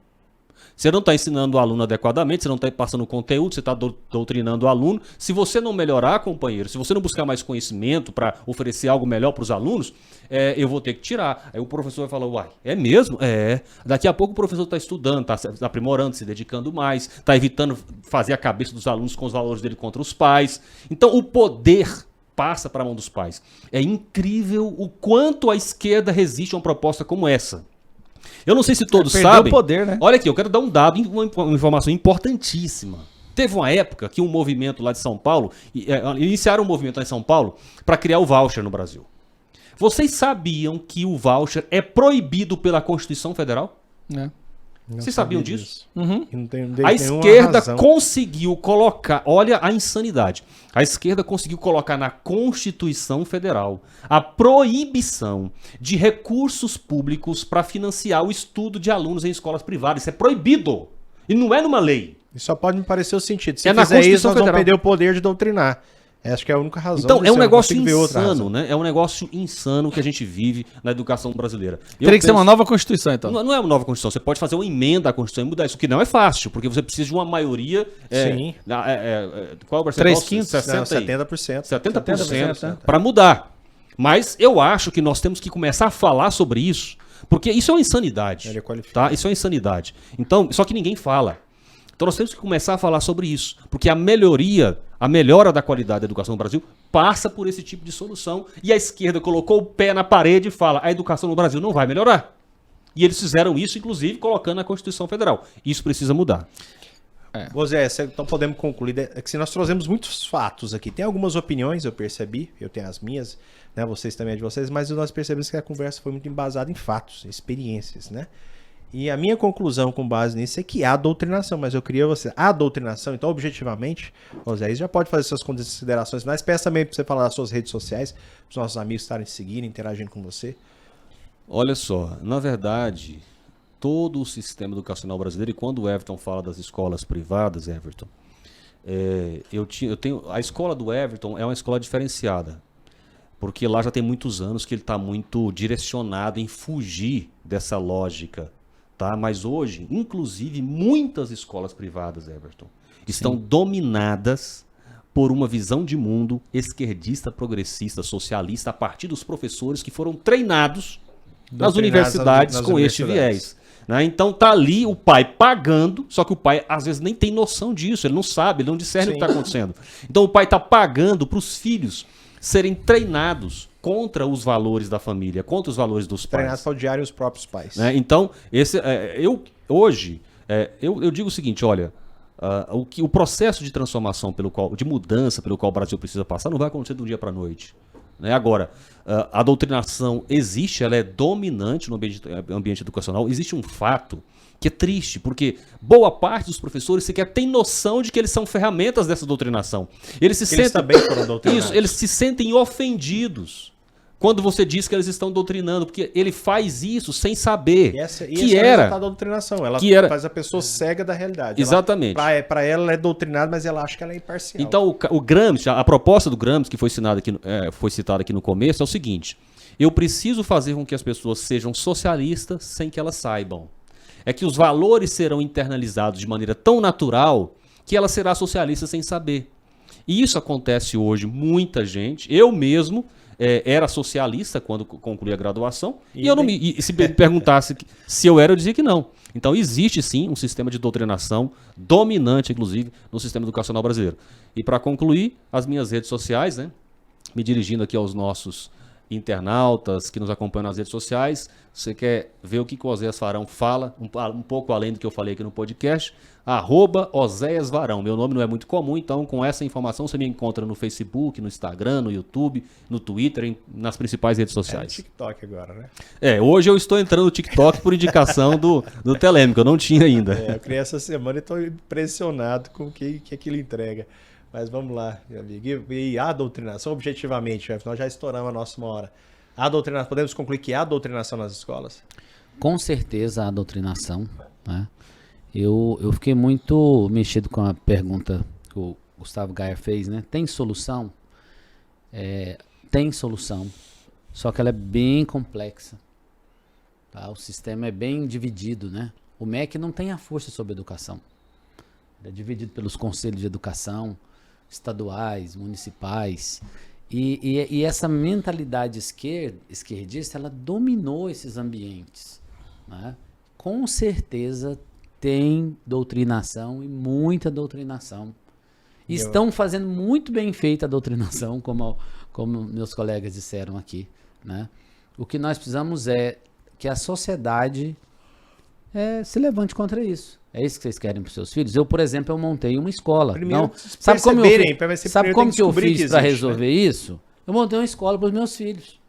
Você não está ensinando o aluno adequadamente, você não está passando conteúdo, você está doutrinando o aluno. Se você não melhorar, companheiro, se você não buscar mais conhecimento para oferecer algo melhor para os alunos, eu vou ter que tirar. Aí o professor vai falar, uai, é mesmo? É. Daqui a pouco o professor está estudando, está aprimorando, se dedicando mais, está evitando fazer a cabeça dos alunos com os valores dele contra os pais. Então o poder passa para a mão dos pais. É incrível o quanto a esquerda resiste a uma proposta como essa. Eu não sei se todos perdeu sabem. o poder, né? Olha aqui, eu quero dar um dado, uma informação importantíssima. Teve uma época que um movimento lá de São Paulo, iniciaram um movimento lá em São Paulo para criar o voucher no Brasil. Vocês sabiam que o voucher é proibido pela Constituição Federal? É. Não Vocês sabia sabiam disso? Uhum. E não tem A nenhuma esquerda razão. conseguiu colocar, olha a insanidade, a esquerda conseguiu colocar na Constituição Federal a proibição de recursos públicos para financiar o estudo de alunos em escolas privadas. Isso é proibido. E não é numa lei. E só pode me parecer o sentido. Se É na fizer isso, Constituição nós vamos Federal. perder o poder de doutrinar. Acho que é a única razão. Então, é disso, um eu não negócio consigo ver outra insano, razão. né? É um negócio insano que a gente vive na educação brasileira. Teria que ser uma nova Constituição, então. Não é uma nova Constituição. Você pode fazer uma emenda à Constituição e mudar isso, que não é fácil, porque você precisa de uma maioria. Sim. Qual é o percentual? 3/5? Não, 60%. 70%. 70% para mudar. Mas eu acho que nós temos que começar a falar sobre isso, porque isso é uma insanidade. Ele é qualificado. Tá? Isso é uma insanidade. Então, só que ninguém fala. Então nós temos que começar a falar sobre isso, porque a melhora da qualidade da educação no Brasil passa por esse tipo de solução. E a esquerda colocou o pé na parede e fala, a educação no Brasil não vai melhorar. E eles fizeram isso, inclusive, colocando na Constituição Federal. Isso precisa mudar. Zé, então podemos concluir. É que se nós trouxemos muitos fatos aqui. Tem algumas opiniões, eu percebi, eu tenho as minhas, né? Vocês também é de vocês, mas nós percebemos que a conversa foi muito embasada em fatos, experiências, né? E a minha conclusão com base nisso é que há doutrinação, mas eu queria você. Há doutrinação, então, objetivamente, Zé, já pode fazer suas considerações, mas peço também para você falar das suas redes sociais, para os nossos amigos estarem seguindo, interagindo com você. Olha só, na verdade, todo o sistema educacional brasileiro, e quando o Everton fala das escolas privadas, Everton, a escola do Everton é uma escola diferenciada, porque lá já tem muitos anos que ele está muito direcionado em fugir dessa lógica, tá? Mas hoje, inclusive, muitas escolas privadas, Everton, estão dominadas por uma visão de mundo esquerdista, progressista, socialista, a partir dos professores que foram treinados nas universidades com este viés. Né? Então tá ali o pai pagando, só que o pai às vezes nem tem noção disso, ele não sabe, ele não discerne o que está acontecendo. Então o pai está pagando para os filhos serem treinados contra os valores da família, contra os valores dos pais. Treinados para odiarem os próprios pais. Né? Então, eu digo o seguinte, olha, o processo de transformação de mudança pelo qual o Brasil precisa passar não vai acontecer de um dia para a noite. Né? Agora, a doutrinação existe, ela é dominante no ambiente educacional. Existe um fato que é triste, porque boa parte dos professores sequer tem noção de que eles são ferramentas dessa doutrinação. Eles também foram doutrinados. Isso, eles se sentem ofendidos quando você diz que eles estão doutrinando, porque ele faz isso sem saber Essa que é o era resultado da doutrinação. Ela faz a pessoa cega da realidade. Exatamente. Para ela é doutrinada, mas ela acha que ela é imparcial. Então o Gramsci, a proposta do Gramsci, que foi citada aqui no começo, é o seguinte: eu preciso fazer com que as pessoas sejam socialistas sem que elas saibam. É que os valores serão internalizados de maneira tão natural que ela será socialista sem saber. E isso acontece hoje, muita gente. Eu mesmo era socialista quando concluí a graduação, e se me perguntasse se eu era, eu dizia que não. Então existe sim um sistema de doutrinação dominante, inclusive, no sistema educacional brasileiro. E para concluir, as minhas redes sociais, né, me dirigindo aqui aos nossos internautas que nos acompanham nas redes sociais, você quer ver o que o Oséias Varão fala, um pouco além do que eu falei aqui no podcast, @Oséias Varão. Meu nome não é muito comum, então com essa informação você me encontra no Facebook, no Instagram, no YouTube, no Twitter, nas principais redes sociais. É TikTok agora, né? Hoje eu estou entrando no TikTok por indicação do Telêmico, eu não tinha ainda. Eu criei essa semana e estou impressionado com o que aquilo entrega. Mas vamos lá, meu amigo. E a doutrinação, objetivamente, chefe, nós já estouramos a nossa uma hora. Podemos concluir que há doutrinação nas escolas? Com certeza há doutrinação. Né? Eu fiquei muito mexido com a pergunta que o Gustavo Gaia fez, né? Tem solução? Tem solução, só que ela é bem complexa. Tá? O sistema é bem dividido, né? O MEC não tem a força sobre a educação. Ele é dividido pelos conselhos de educação, estaduais, municipais. E essa mentalidade esquerdista, ela dominou esses ambientes. Né? Com certeza tem doutrinação e muita doutrinação. Estão fazendo muito bem feita a doutrinação, como meus colegas disseram aqui. Né? O que nós precisamos é que a sociedade se levante contra isso. É isso que vocês querem para os seus filhos? Eu, por exemplo, eu montei uma escola. Primeiro, sabe como que eu que fiz para resolver isso? Eu montei uma escola para os meus filhos.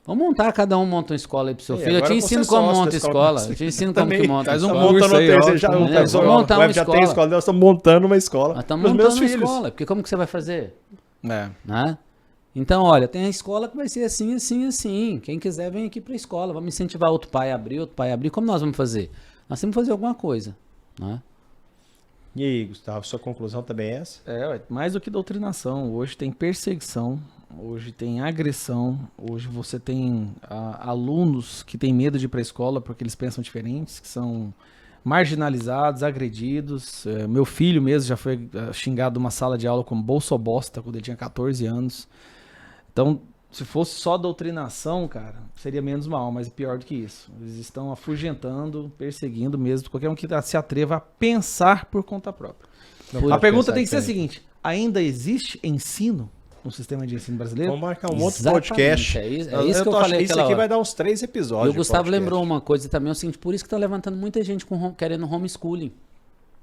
Vamos montar, cada um monta uma escola aí pro seu filho. Eu te ensino como monta a escola. Eu te ensino como que monta a escola. Vamos montar uma escola. Tem escola, nós estamos montando uma escola. Nós estamos montando uma escola, porque como que você vai fazer? Né? Então, olha, tem a escola que vai ser assim, assim, assim. Quem quiser vem aqui para a escola. Vamos incentivar outro pai a abrir. Como nós vamos fazer? Nós temos que fazer alguma coisa. Né? E aí, Gustavo, sua conclusão também é essa? Mais do que doutrinação. Hoje tem perseguição, hoje tem agressão, hoje você tem alunos que têm medo de ir para a escola porque eles pensam diferentes, que são marginalizados, agredidos. Meu filho mesmo já foi xingado numa sala de aula como bolsobosta quando ele tinha 14 anos. Então, se fosse só doutrinação, cara, seria menos mal, mas é pior do que isso. Eles estão afugentando, perseguindo mesmo qualquer um que se atreva a pensar por conta própria. A pergunta tem que ser a seguinte: ainda existe ensino no sistema de ensino brasileiro? Vamos marcar um outro podcast. É isso que eu falei. Isso aqui vai dar uns 3 episódios. E o Gustavo lembrou uma coisa também, é o seguinte: por isso que está levantando muita gente querendo homeschooling.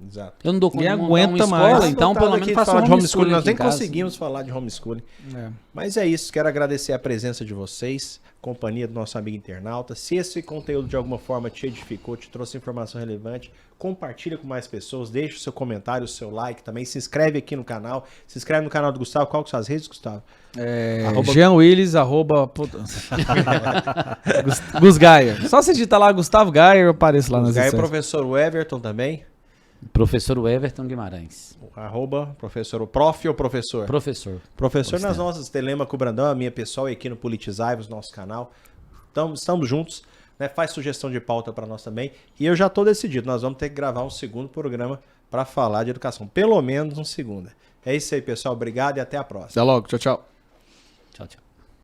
Exato. Eu não dou conta Ninguém de montar uma aguenta escola, mais. então pelo menos faço falar de homeschooling. Nós aqui nem em casa. conseguimos falar de homeschooling. É. Mas é isso, quero agradecer a presença de vocês, companhia do nosso amigo internauta. Se esse conteúdo de alguma forma te edificou, te trouxe informação relevante, compartilha com mais pessoas, deixa o seu comentário, o seu like também, se inscreve aqui no canal, se inscreve no canal do Gustavo. Qual que são as redes, Gustavo? Jean Willis, Gus Gaia. Só se digitar lá Gustavo Gaia, eu apareço lá nas Gaia, redes. professor Everton também, Professor Everton Guimarães. arroba professor, prof ou professor? Professor. Professor nas nossas, Telemaco Brandão, a minha pessoal e aqui no Politizai-vos, nosso canal. Estamos juntos, né? Faz sugestão de pauta para nós também. E eu já estou decidido, nós vamos ter que gravar um segundo programa para falar de educação. Pelo menos um segundo. É isso aí, pessoal. Obrigado e até a próxima. Até logo. Tchau, tchau. Tchau, tchau.